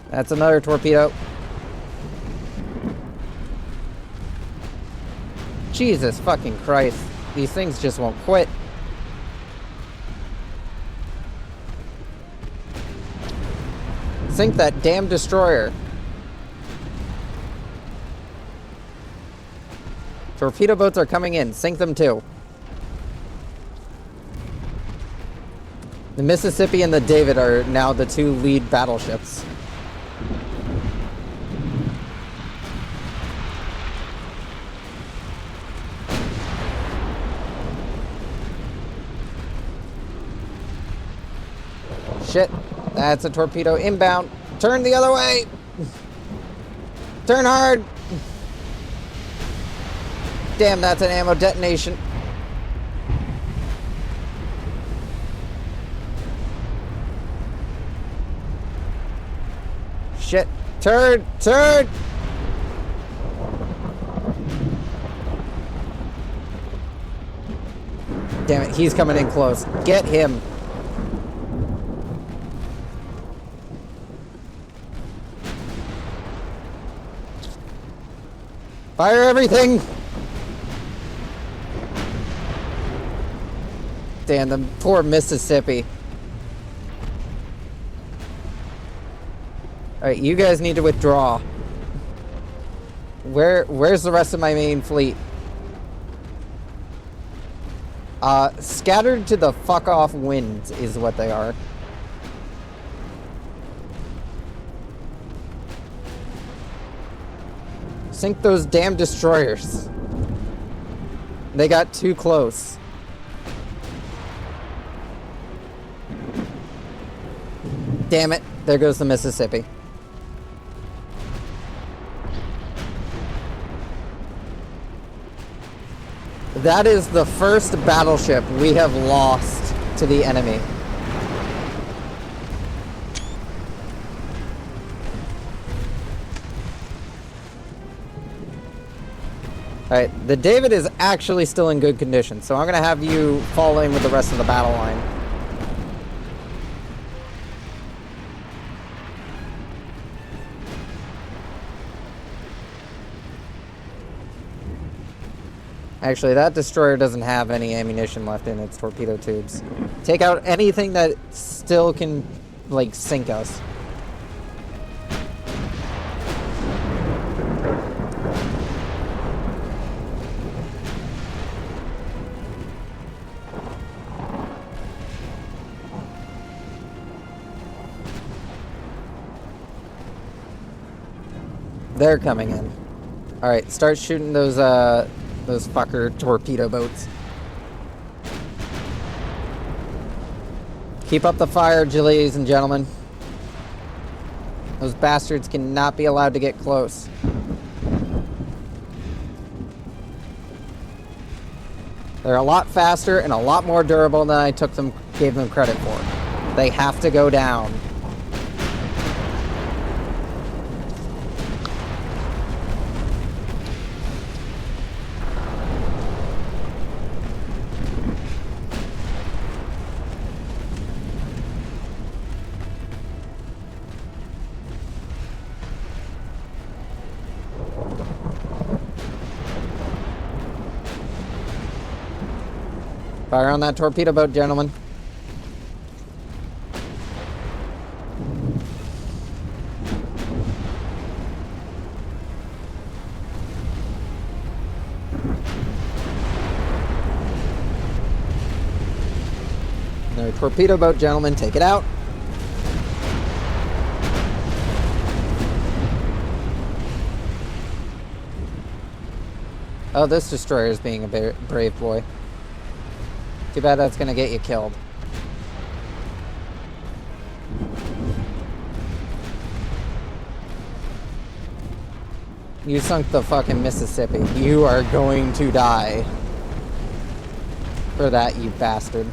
That's another torpedo. Jesus fucking Christ. These things just won't quit. Sink that damn destroyer. Torpedo boats are coming in. Sink them too. The Mississippi and the David are now the 2 lead battleships. Shit, that's a torpedo inbound. Turn the other way. Turn hard. Damn, that's an ammo detonation. Shit, turn, turn. Damn it, he's coming in close. Get him. Fire everything! Damn, the poor Mississippi. Alright, you guys need to withdraw. Where's the rest of my main fleet? Scattered to the fuck off winds is what they are. Sink those damn destroyers. They got too close. Damn it. There goes the Mississippi. That is the first battleship we have lost to the enemy. Alright, the David is actually still in good condition, so I'm going to have you fall in with the rest of the battle line. Actually, that destroyer doesn't have any ammunition left in its torpedo tubes. Take out anything that still can, like, sink us. They're coming in. Alright, start shooting those fucker torpedo boats. Keep up the fire, ladies and gentlemen. Those bastards cannot be allowed to get close. They're a lot faster and a lot more durable than I gave them credit for. They have to go down. Fire on that torpedo boat, gentlemen. No, torpedo boat, gentlemen, take it out. Oh, this destroyer is being a brave boy. Too bad that's gonna get you killed. You sunk the fucking Mississippi. You are going to die. For that, you bastard.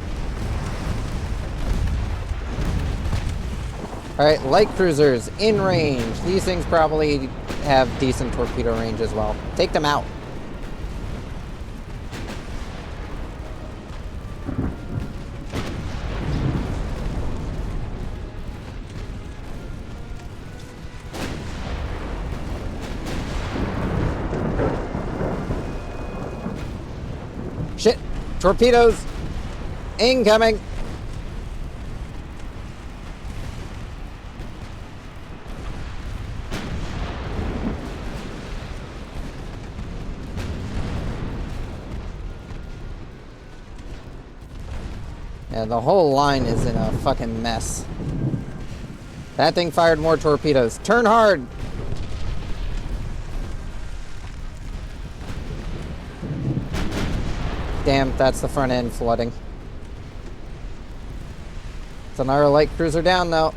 Alright, light cruisers in range. These things probably have decent torpedo range as well. Take them out. Shit! Torpedoes! Incoming! Yeah, the whole line is in a fucking mess. That thing fired more torpedoes. Turn hard! Damn, that's the front end flooding. It's another light cruiser down, though.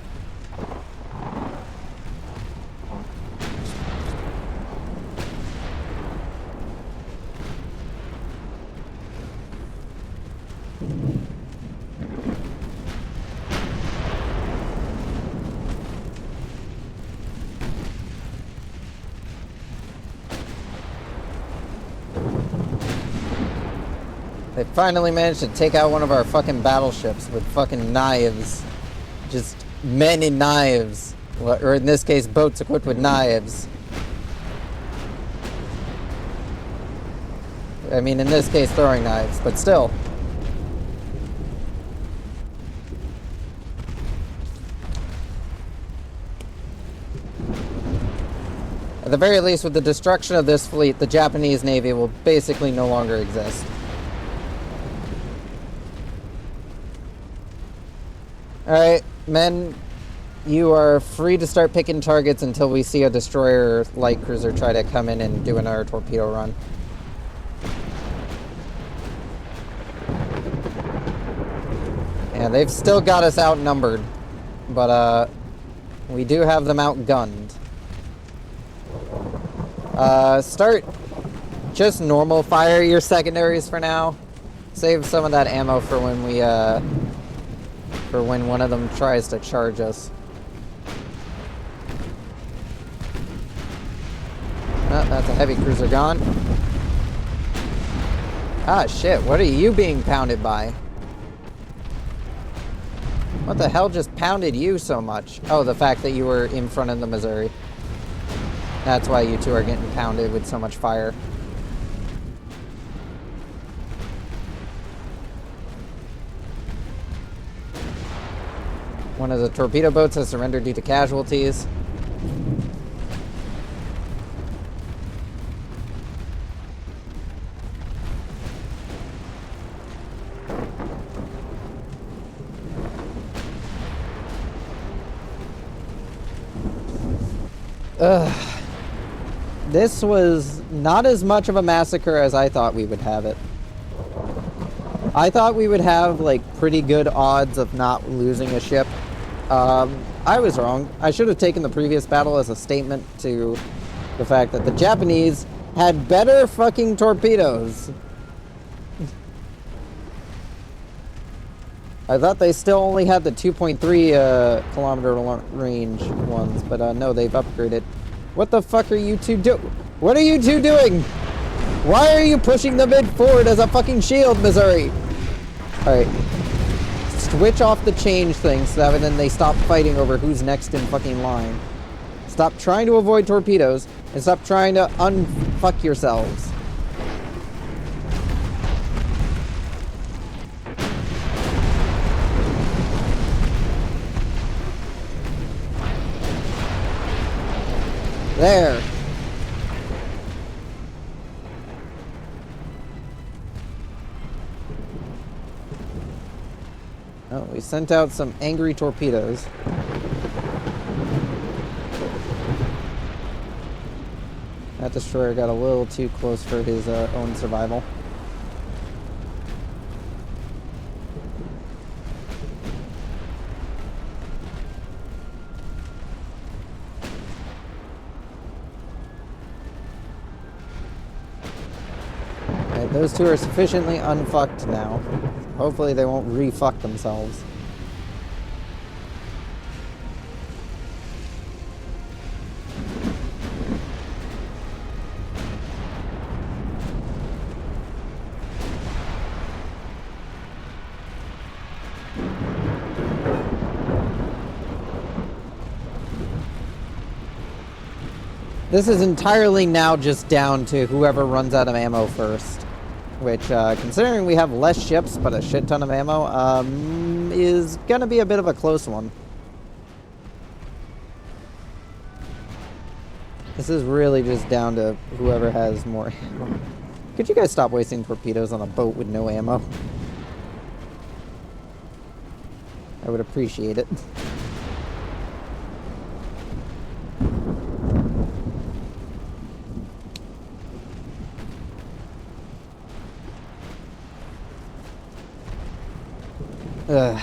They finally managed to take out one of our fucking battleships with fucking knives. Just men in knives. Or in this case, boats equipped with knives. I mean, in this case, throwing knives, but still. At the very least, with the destruction of this fleet, the Japanese Navy will basically no longer exist. Alright, men, you are free to start picking targets until we see a destroyer or light cruiser try to come in and do another torpedo run. Yeah, they've still got us outnumbered, but we do have them outgunned. Start just normal fire your secondaries for now. Save some of that ammo for when we, for when one of them tries to charge us. Oh, that's a heavy cruiser gone. Ah, shit, what are you being pounded by? What the hell just pounded you so much? Oh, the fact that you were in front of the Missouri. That's why you two are getting pounded with so much fire. One of the torpedo boats has surrendered due to casualties. Ugh. This was not as much of a massacre as I thought we would have it. I thought we would have, like, pretty good odds of not losing a ship. I was wrong. I should have taken the previous battle as a statement to the fact that the Japanese had better fucking torpedoes. I thought they still only had the 2.3 kilometer range ones, but no, they've upgraded. What the fuck are you two doing? What are you two doing? Why are you pushing the mid forward as a fucking shield, Missouri? Alright. Switch off the change thing so that then they stop fighting over who's next in fucking line. Stop trying to avoid torpedoes and stop trying to unfuck yourselves. There. Oh, we sent out some angry torpedoes. That destroyer got a little too close for his own survival. Those two are sufficiently unfucked now. Hopefully they won't re-fuck themselves. This is entirely now just down to whoever runs out of ammo first. Which, considering we have less ships but a shit ton of ammo, is gonna be a bit of a close one. This is really just down to whoever has more ammo. Could you guys stop wasting torpedoes on a boat with no ammo? I would appreciate it. Ugh.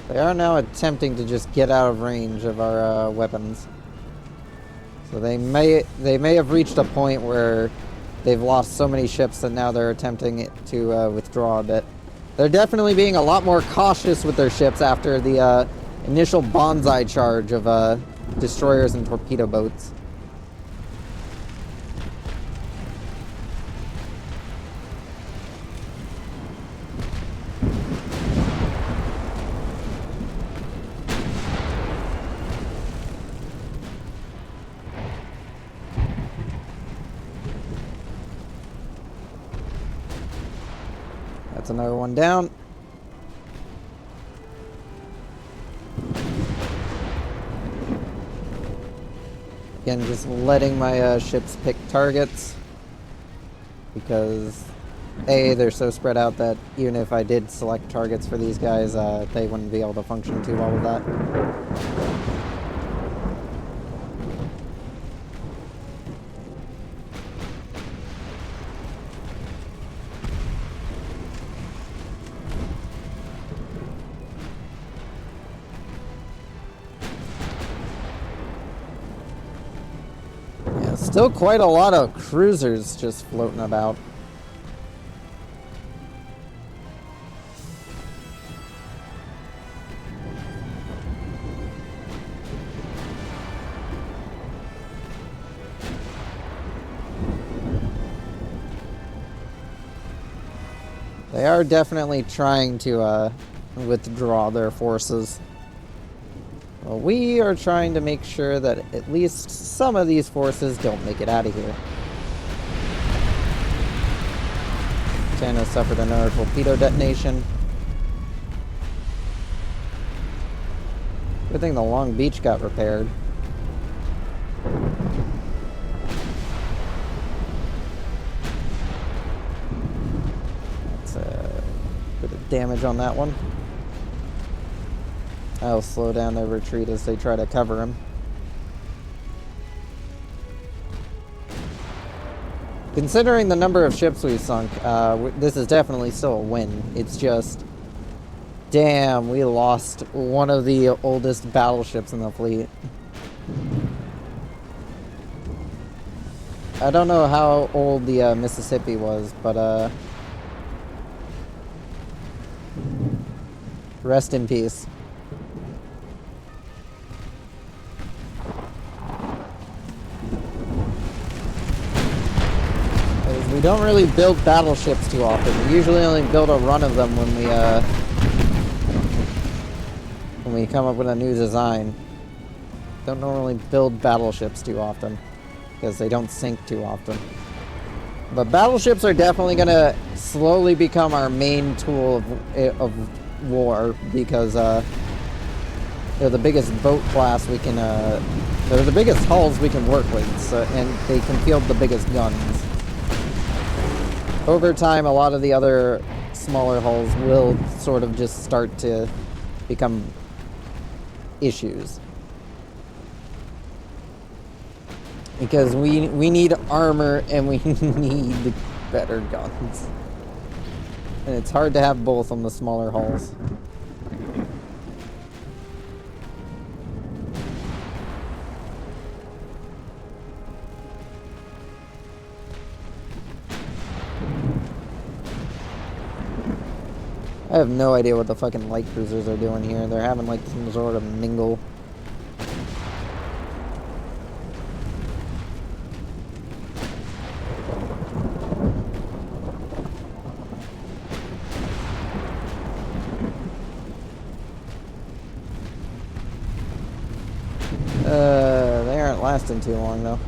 They are now attempting to just get out of range of our weapons. So they may have reached a point where they've lost so many ships that now they're attempting to withdraw a bit. They're definitely being a lot more cautious with their ships after the initial bonsai charge of destroyers and torpedo boats. That's another one down. Again, just letting my ships pick targets. Because, A, they're so spread out that even if I did select targets for these guys, they wouldn't be able to function too well with that. Still quite a lot of cruisers just floating about. They are definitely trying to withdraw their forces. Well, we are trying to make sure that at least some of these forces don't make it out of here. China suffered another torpedo detonation. Good thing the Long Beach got repaired. That's a bit of damage on that one. I'll slow down their retreat as they try to cover him. Considering the number of ships we've sunk, this is definitely still a win. It's just, damn, we lost one of the oldest battleships in the fleet. I don't know how old the Mississippi was, but rest in peace. We don't really build battleships too often. We usually only build a run of them when we come up with a new design. Don't normally build battleships too often because they don't sink too often. But battleships are definitely going to slowly become our main tool of war because they're the biggest boat class we can. They're the biggest hulls we can work with, so, and they can field the biggest guns. Over time, a lot of the other smaller hulls will sort of just start to become issues. Because we need armor and we need better guns. And it's hard to have both on the smaller hulls. I have no idea what the fucking light cruisers are doing here. They're having like some sort of mingle. They aren't lasting too long though.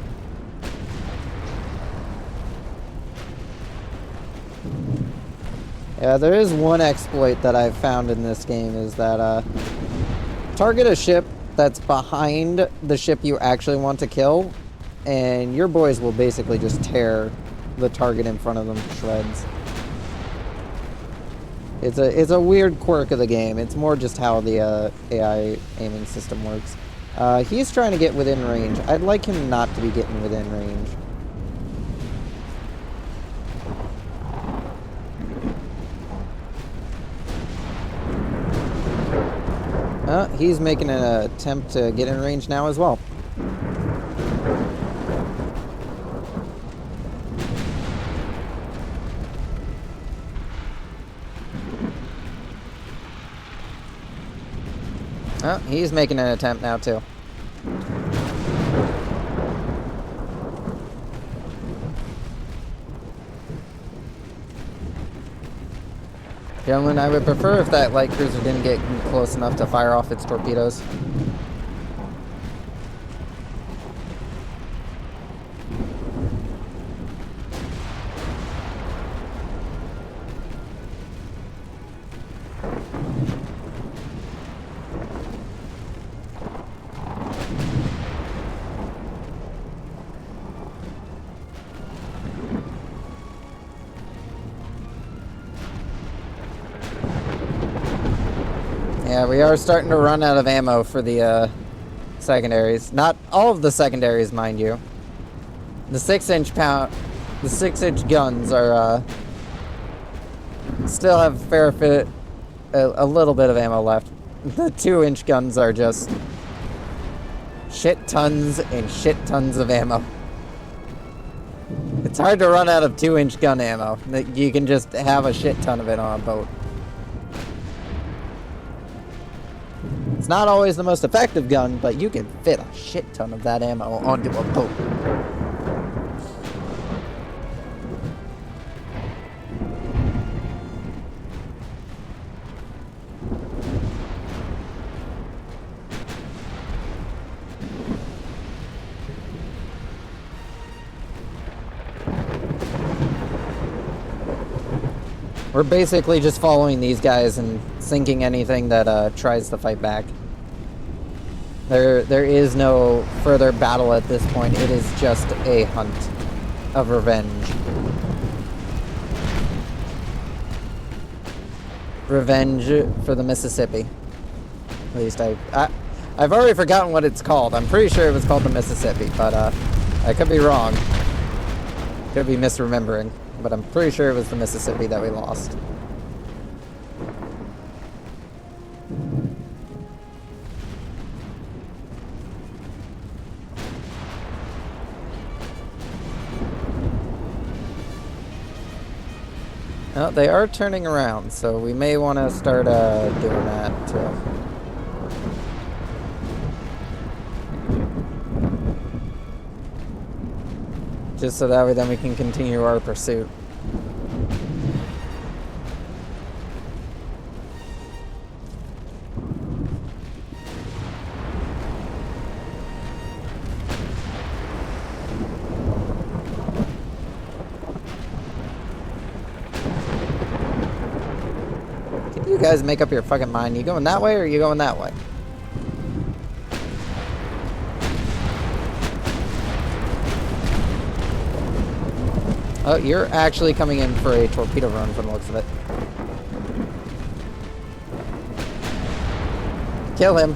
Yeah, there is one exploit that I've found in this game is that target a ship that's behind the ship you actually want to kill, and your boys will basically just tear the target in front of them to shreds. It's a weird quirk of the game. It's more just how the AI aiming system works. He's trying to get within range. I'd like him not to be getting within range. He's making an attempt to get in range now as well. Oh, he's making an attempt now, too. Gentlemen, I would prefer if that light cruiser didn't get close enough to fire off its torpedoes. Yeah, we are starting to run out of ammo for the secondaries. Not all of the secondaries, mind you. The 6-inch guns are still have a little bit of ammo left. The 2-inch guns are just shit tons and shit tons of ammo. It's hard to run out of 2-inch gun ammo. You can just have a shit ton of it on a boat. It's not always the most effective gun, but you can fit a shit ton of that ammo onto a boat. We're basically just following these guys and sinking anything that tries to fight back. There is no further battle at this point. It is just a hunt of revenge. Revenge for the Mississippi. At least I've already forgotten what it's called. I'm pretty sure it was called the Mississippi, but I could be wrong. Could be misremembering. But I'm pretty sure it was the Mississippi that we lost. Oh, they are turning around, so we may want to start doing that too. Just so that way then we can continue our pursuit. Can you guys make up your fucking mind? You going that way or are you going that way? Oh, you're actually coming in for a torpedo run from the looks of it. Kill him.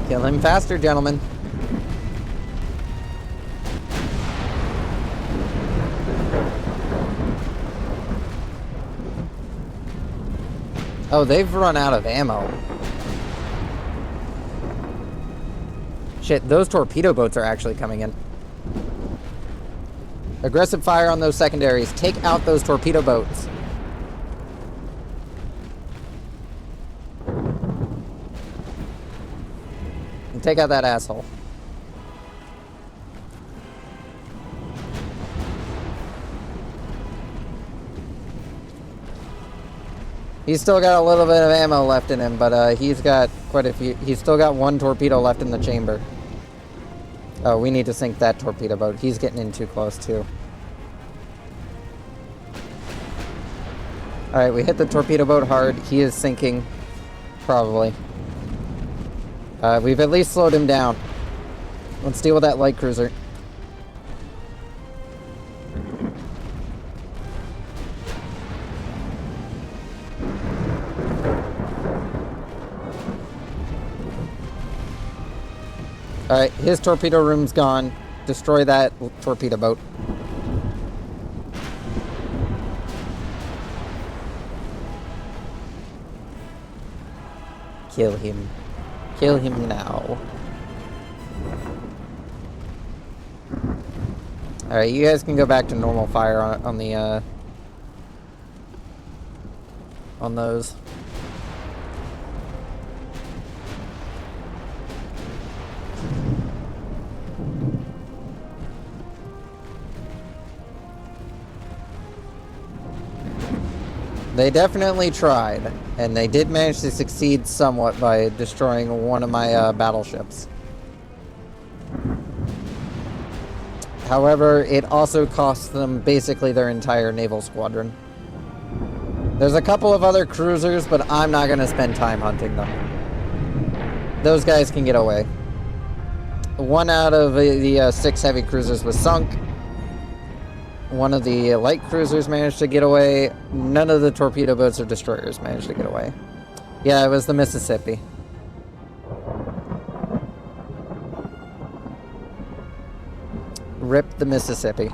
Kill him faster, gentlemen. Oh, they've run out of ammo. Shit, those torpedo boats are actually coming in. Aggressive fire on those secondaries. Take out those torpedo boats. And take out that asshole. He's still got a little bit of ammo left in him, but he's got quite a few. He's still got one torpedo left in the chamber. Oh, we need to sink that torpedo boat. He's getting in too close, too. Alright, we hit the torpedo boat hard. He is sinking. Probably. We've at least slowed him down. Let's deal with that light cruiser. Alright, his torpedo room's gone. Destroy that torpedo boat. Kill him. Kill him now. Alright, you guys can go back to normal fire on on those. They definitely tried, and they did manage to succeed somewhat by destroying one of my battleships. However, it also cost them basically their entire naval squadron. There's a couple of other cruisers, but I'm not going to spend time hunting them. Those guys can get away. One out of the 6 heavy cruisers was sunk. One of the light cruisers managed to get away. None of the torpedo boats or destroyers managed to get away. Yeah, it was the Mississippi. Rip the Mississippi.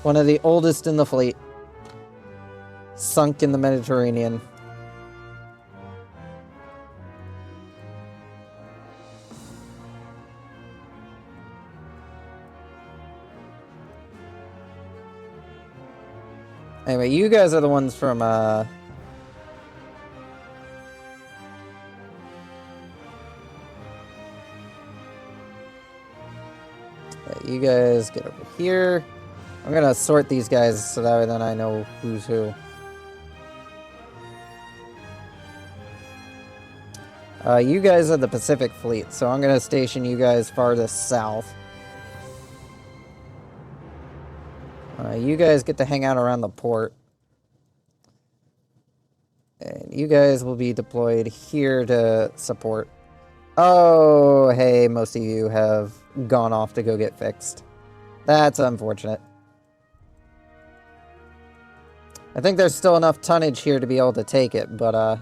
One of the oldest in the fleet. Sunk in the Mediterranean. Anyway, you guys are the ones from, you guys get over here. I'm gonna sort these guys so that way then I know who's who. You guys are the Pacific Fleet, so I'm gonna station you guys farthest south. You guys get to hang out around the port. And you guys will be deployed here to support. Oh, hey, most of you have gone off to go get fixed. That's unfortunate. I think there's still enough tonnage here to be able to take it, but,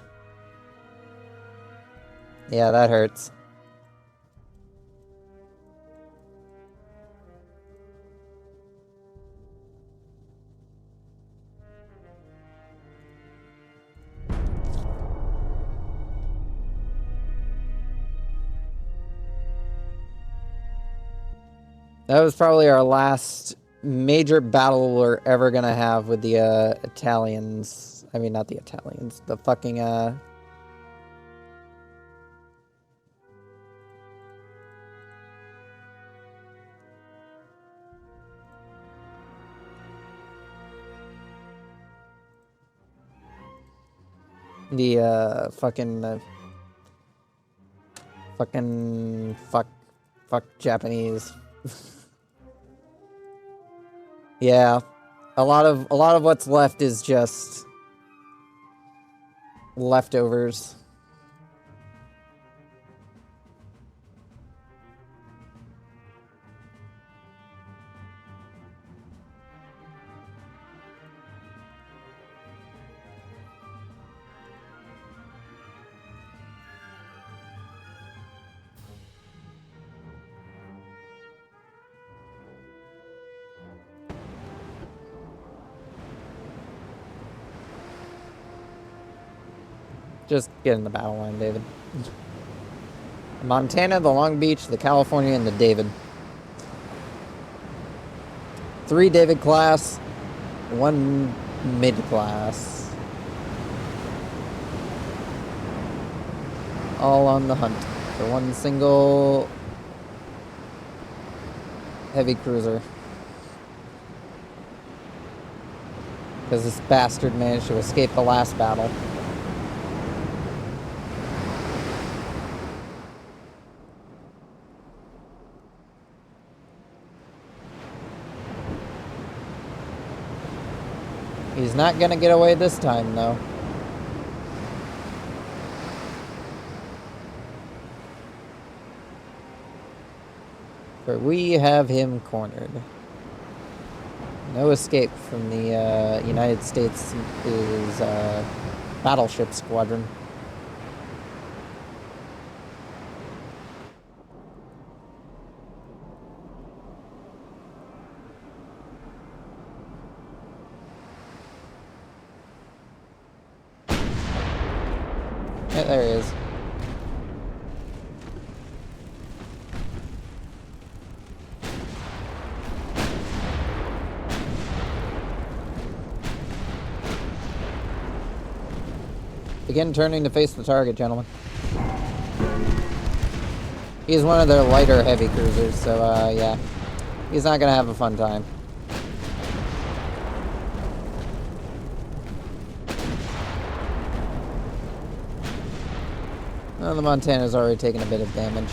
yeah, that hurts. That was probably our last major battle we're ever gonna have with the Italians. I mean, not the Italians. The fucking fuck Japanese. Yeah, a lot of what's left is just leftovers. Just get in the battle line, David. The Montana, the Long Beach, the California, and the David. 3 David class, 1 mid class. All on the hunt for 1 single heavy cruiser. Because this bastard managed to escape the last battle. He's not gonna get away this time, though. For we have him cornered. No escape from the United States' battleship squadron. Yeah, there he is. Begin turning to face the target, gentlemen. He's one of their lighter heavy cruisers, so, yeah. He's not gonna have a fun time. Well, the Montana's already taken a bit of damage.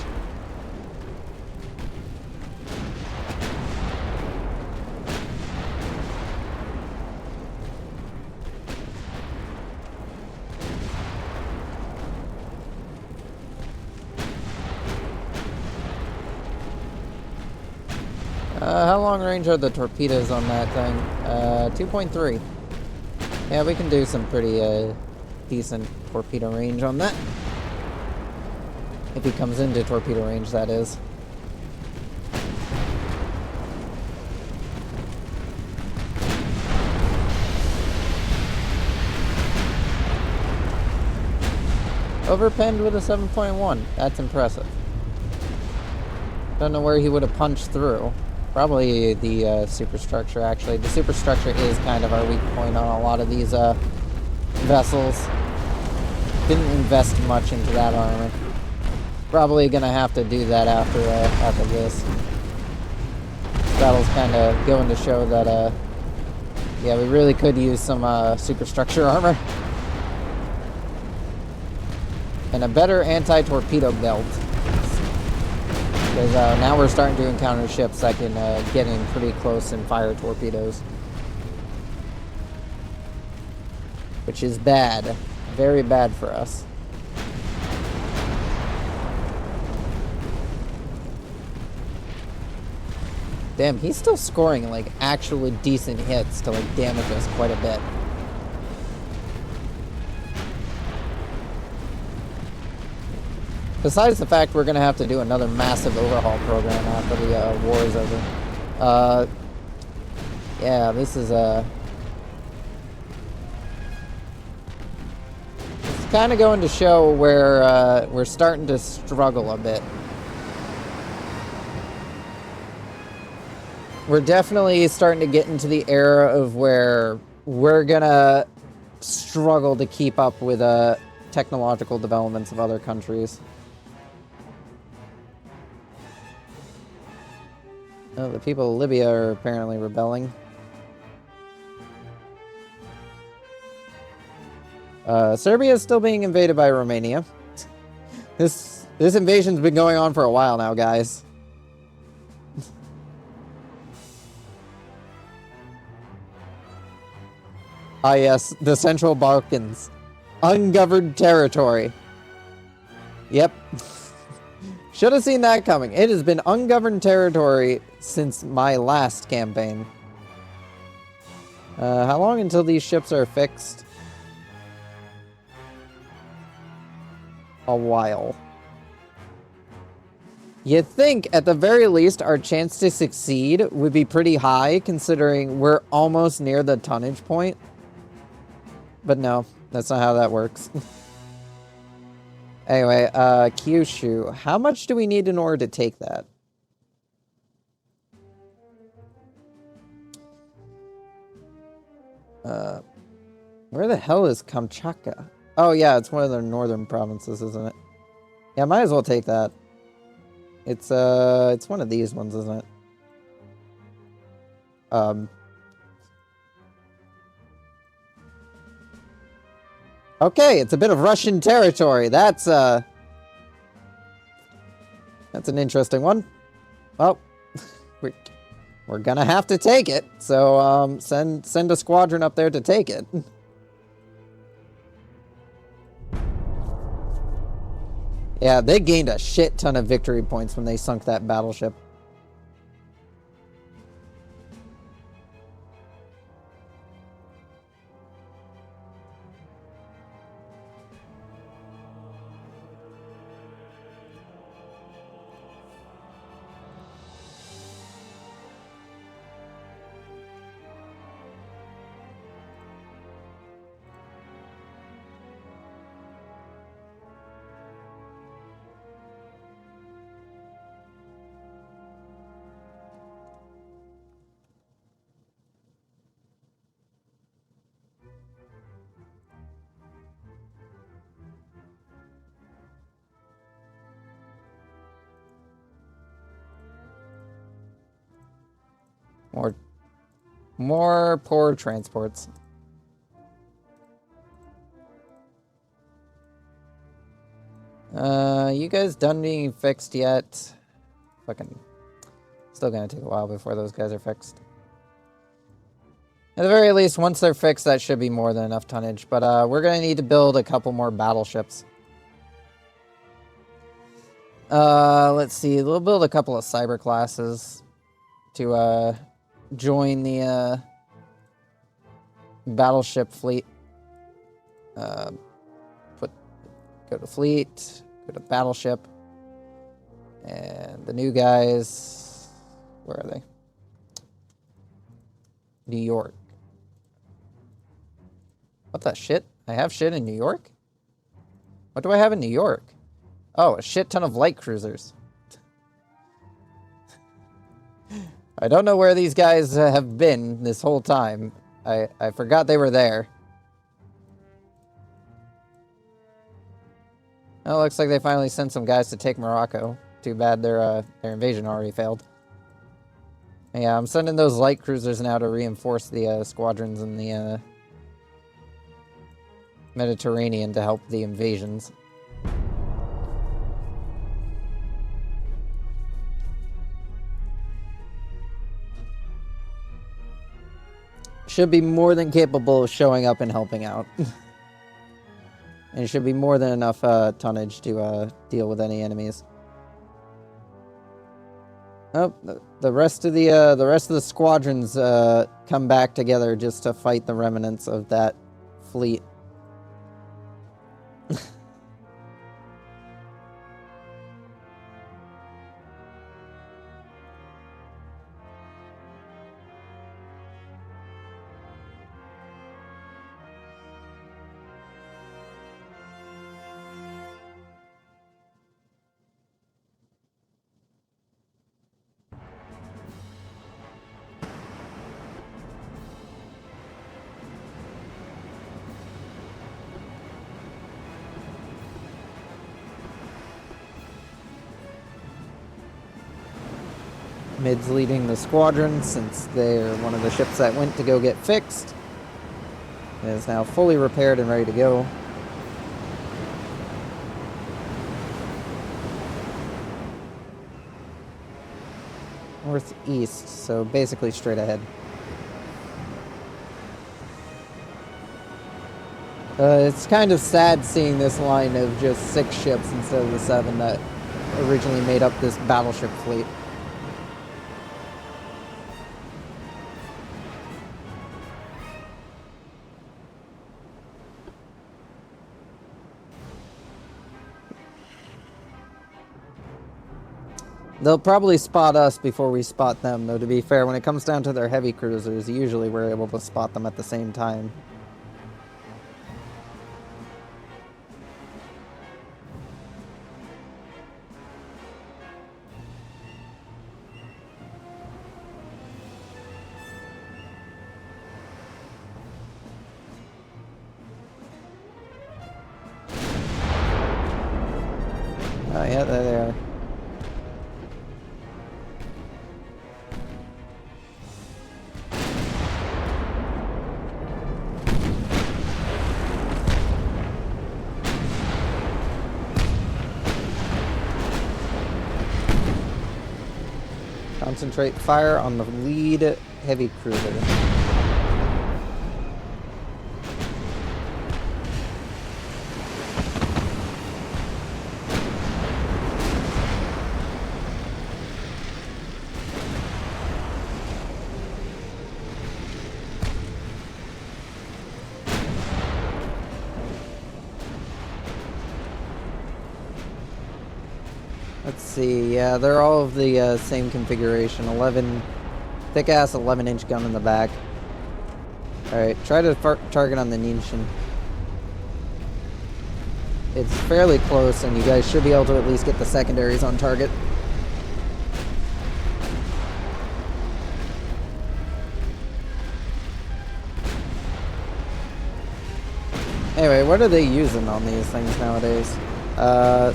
How long range are the torpedoes on that thing? 2.3. Yeah, we can do some pretty, decent torpedo range on that. If he comes into torpedo range, that is. Overpenned with a 7.1. That's impressive. Don't know where he would have punched through. Probably the superstructure, actually. The superstructure is kind of our weak point on a lot of these vessels. Didn't invest much into that armor. Probably gonna have to do that after this. This battle's kind of going to show that, yeah, we really could use some superstructure armor. And a better anti-torpedo belt. Because now we're starting to encounter ships that can get in pretty close and fire torpedoes. Which is bad. Very bad for us. Damn, he's still scoring like actually decent hits to like damage us quite a bit. Besides the fact we're gonna have to do another massive overhaul program after the war is over. Yeah, this is it's kind of going to show where we're starting to struggle a bit. We're definitely starting to get into the era of where we're gonna struggle to keep up with technological developments of other countries. Oh, the people of Libya are apparently rebelling. Serbia is still being invaded by Romania. This invasion's been going on for a while now, guys. Ah, yes, the Central Balkans. Ungoverned territory. Yep. Should have seen that coming. It has been ungoverned territory since my last campaign. How long until these ships are fixed? A while. You'd think, at the very least, our chance to succeed would be pretty high, considering we're almost near the tonnage point. But no, that's not how that works. Anyway, Kyushu. How much do we need in order to take that? Where the hell is Kamchatka? Oh yeah, it's one of the northern provinces, isn't it? Yeah, might as well take that. It's one of these ones, isn't it? Okay, it's a bit of Russian territory. That's an interesting one. Well, we're gonna have to take it. So, send a squadron up there to take it. Yeah, they gained a shit ton of victory points when they sunk that battleship. More poor transports. You guys done being fixed yet? Fucking... Still gonna take a while before those guys are fixed. At the very least, once they're fixed, that should be more than enough tonnage. But we're gonna need to build a couple more battleships. Let's see. We'll build a couple of cyber classes to join the battleship fleet. Go to fleet, go to battleship, and the new guys. Where are they? New York. What the shit? I have shit in New York? What do I have in New York? Oh, a shit ton of light cruisers. I don't know where these guys have been this whole time. I forgot they were there. Oh, looks like they finally sent some guys to take Morocco. Too bad their invasion already failed. Yeah, I'm sending those light cruisers now to reinforce the squadrons in the Mediterranean to help the invasions. Should be more than capable of showing up and helping out. And it should be more than enough tonnage to deal with any enemies. Oh, the rest of the squadrons come back together just to fight the remnants of that fleet. Mid's leading the squadron since they're one of the ships that went to go get fixed. It is now fully repaired and ready to go. Northeast, so basically straight ahead. It's kind of sad seeing this line of just 6 ships instead of the 7 that originally made up this battleship fleet. They'll probably spot us before we spot them, though, to be fair. When it comes down to their heavy cruisers, usually we're able to spot them at the same time. Oh, yeah, there they are. Concentrate fire on the lead heavy cruiser. Let's see, yeah, they're all of the same configuration. 11, thick-ass 11-inch gun in the back. Alright, try to target on the Ninshin. It's fairly close, and you guys should be able to at least get the secondaries on target. Anyway, what are they using on these things nowadays?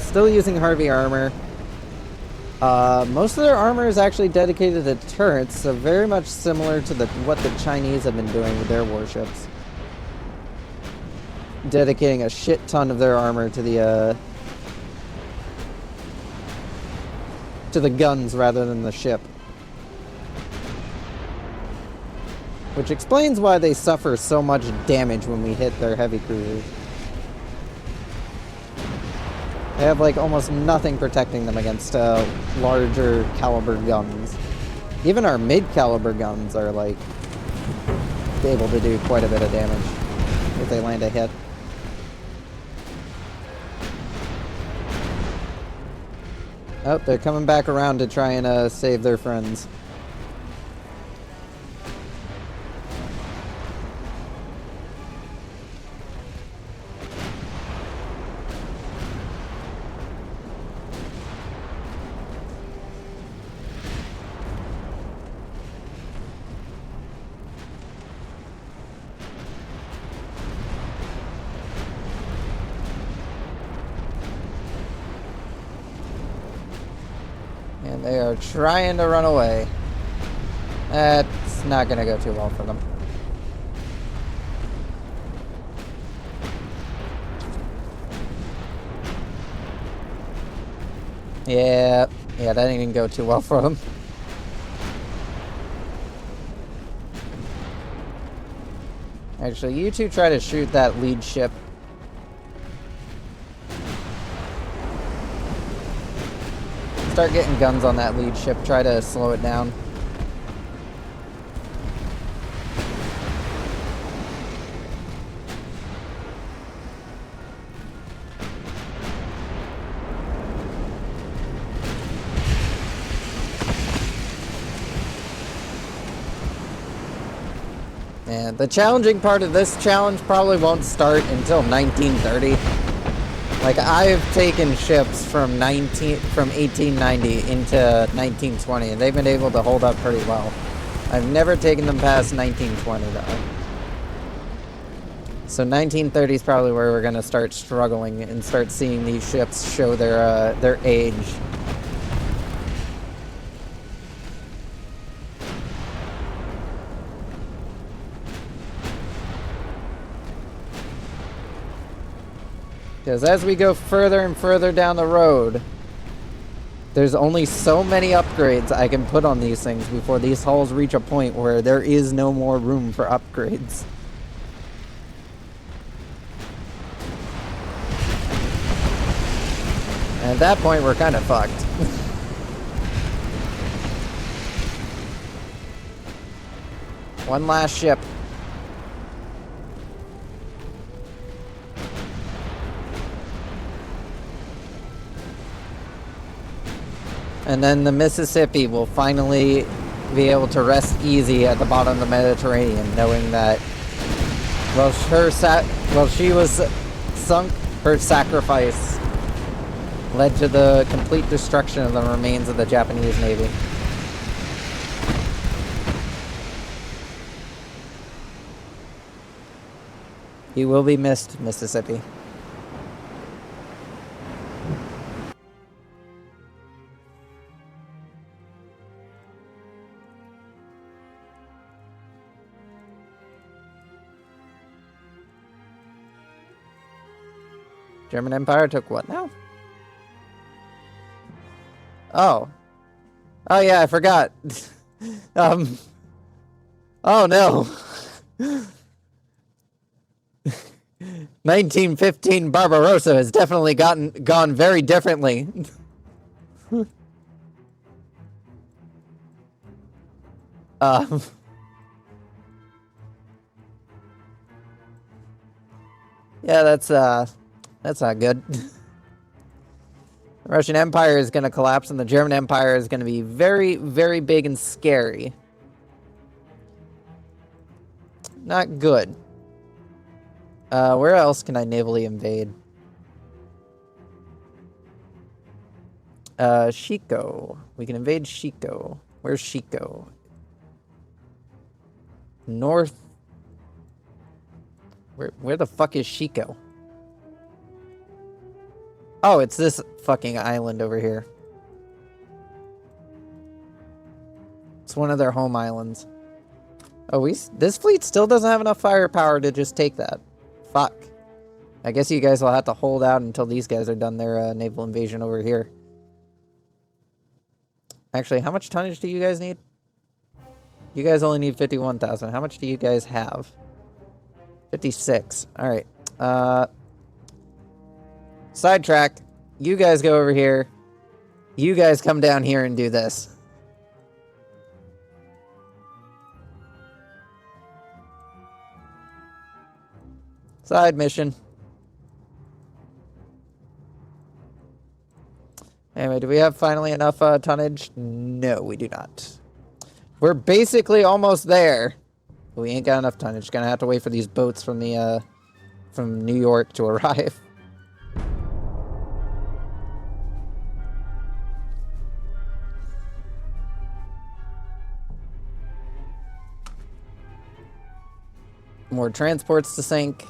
Still using Harvey armor. Most of their armor is actually dedicated to turrets, so very much similar to what the Chinese have been doing with their warships. Dedicating a shit ton of their armor to the guns rather than the ship. Which explains why they suffer so much damage when we hit their heavy cruisers. They have like almost nothing protecting them against larger caliber guns. Even our mid-caliber guns are like able to do quite a bit of damage if they land a hit. Oh, they're coming back around to try and save their friends. And they are trying to run away. That's not going to go too well for them. Yeah, that didn't go too well for them. Actually, you two try to shoot that lead ship. Start getting guns on that lead ship. Try to slow it down. And the challenging part of this challenge probably won't start until 1930. Like, I've taken ships from 1890 into 1920, and they've been able to hold up pretty well. I've never taken them past 1920, though. So 1930 is probably where we're going to start struggling and start seeing these ships show their age. Because as we go further and further down the road, there's only so many upgrades I can put on these things before these hulls reach a point where there is no more room for upgrades. And at that point, we're kind of fucked. One last ship. And then the Mississippi will finally be able to rest easy at the bottom of the Mediterranean, knowing that, well, she was sunk, her sacrifice led to the complete destruction of the remains of the Japanese Navy. You will be missed, Mississippi. German Empire took what now? Oh. Oh yeah, I forgot. Oh no. 1915 Barbarossa has definitely gone very differently. Yeah, that's not good. The Russian Empire is going to collapse, and the German Empire is going to be very, very big and scary. Not good. Where else can I navally invade? Shiko. We can invade Shiko. Where's Shiko? North. Where the fuck is Shiko? Oh, it's this fucking island over here. It's one of their home islands. Oh, this fleet still doesn't have enough firepower to just take that. Fuck. I guess you guys will have to hold out until these guys are done their naval invasion over here. Actually, how much tonnage do you guys need? You guys only need 51,000. How much do you guys have? 56. Alright. Sidetrack. You guys go over here. You guys come down here and do this. Side mission. Anyway, do we have finally enough tonnage? No, we do not. We're basically almost there. But we ain't got enough tonnage. Gonna have to wait for these boats from the from New York to arrive. More transports to sink.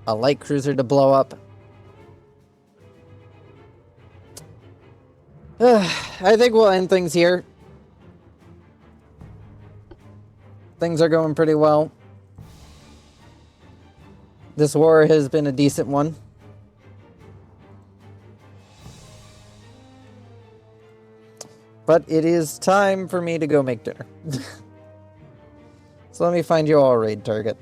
A light cruiser to blow up. I think we'll end things here. Things are going pretty well. This war has been a decent one. But it is time for me to go make dinner. So let me find you all a raid target.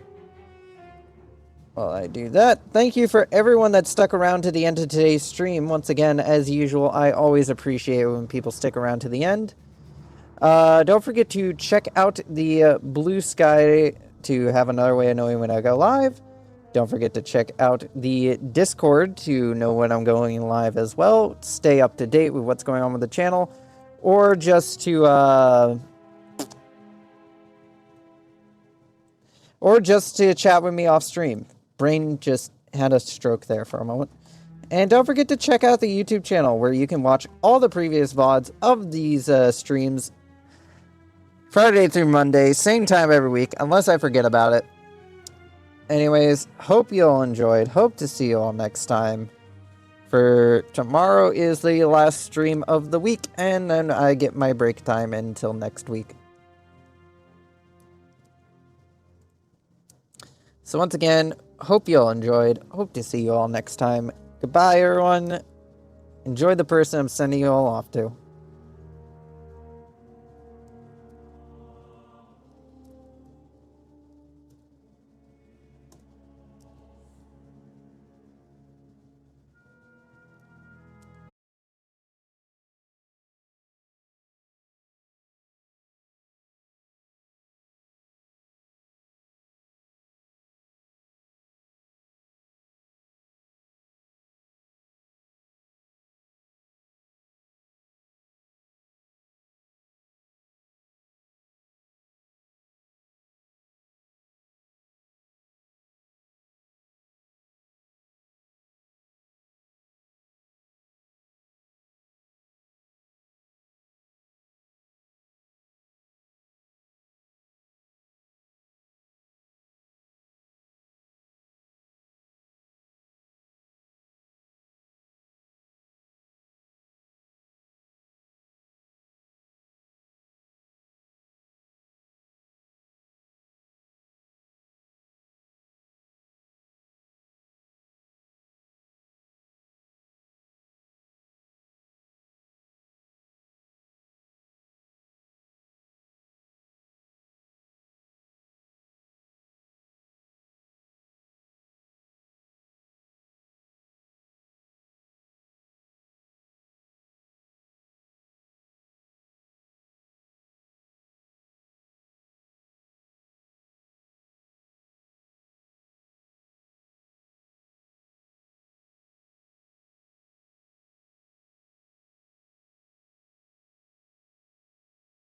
While I do that, thank you for everyone that stuck around to the end of today's stream. Once again, as usual, I always appreciate when people stick around to the end. Don't forget to check out the blue sky to have another way of knowing when I go live. Don't forget to check out the Discord to know when I'm going live as well. Stay up to date with what's going on with the channel. Or just to chat with me off stream. Brain just had a stroke there for a moment. And don't forget to check out the YouTube channel where you can watch all the previous VODs of these streams. Friday through Monday, same time every week, unless I forget about it. Anyways, hope you all enjoyed. Hope to see you all next time. For tomorrow is the last stream of the week, and then I get my break time until next week. So once again, hope you all enjoyed. Hope to see you all next time. Goodbye, everyone. Enjoy the person I'm sending you all off to.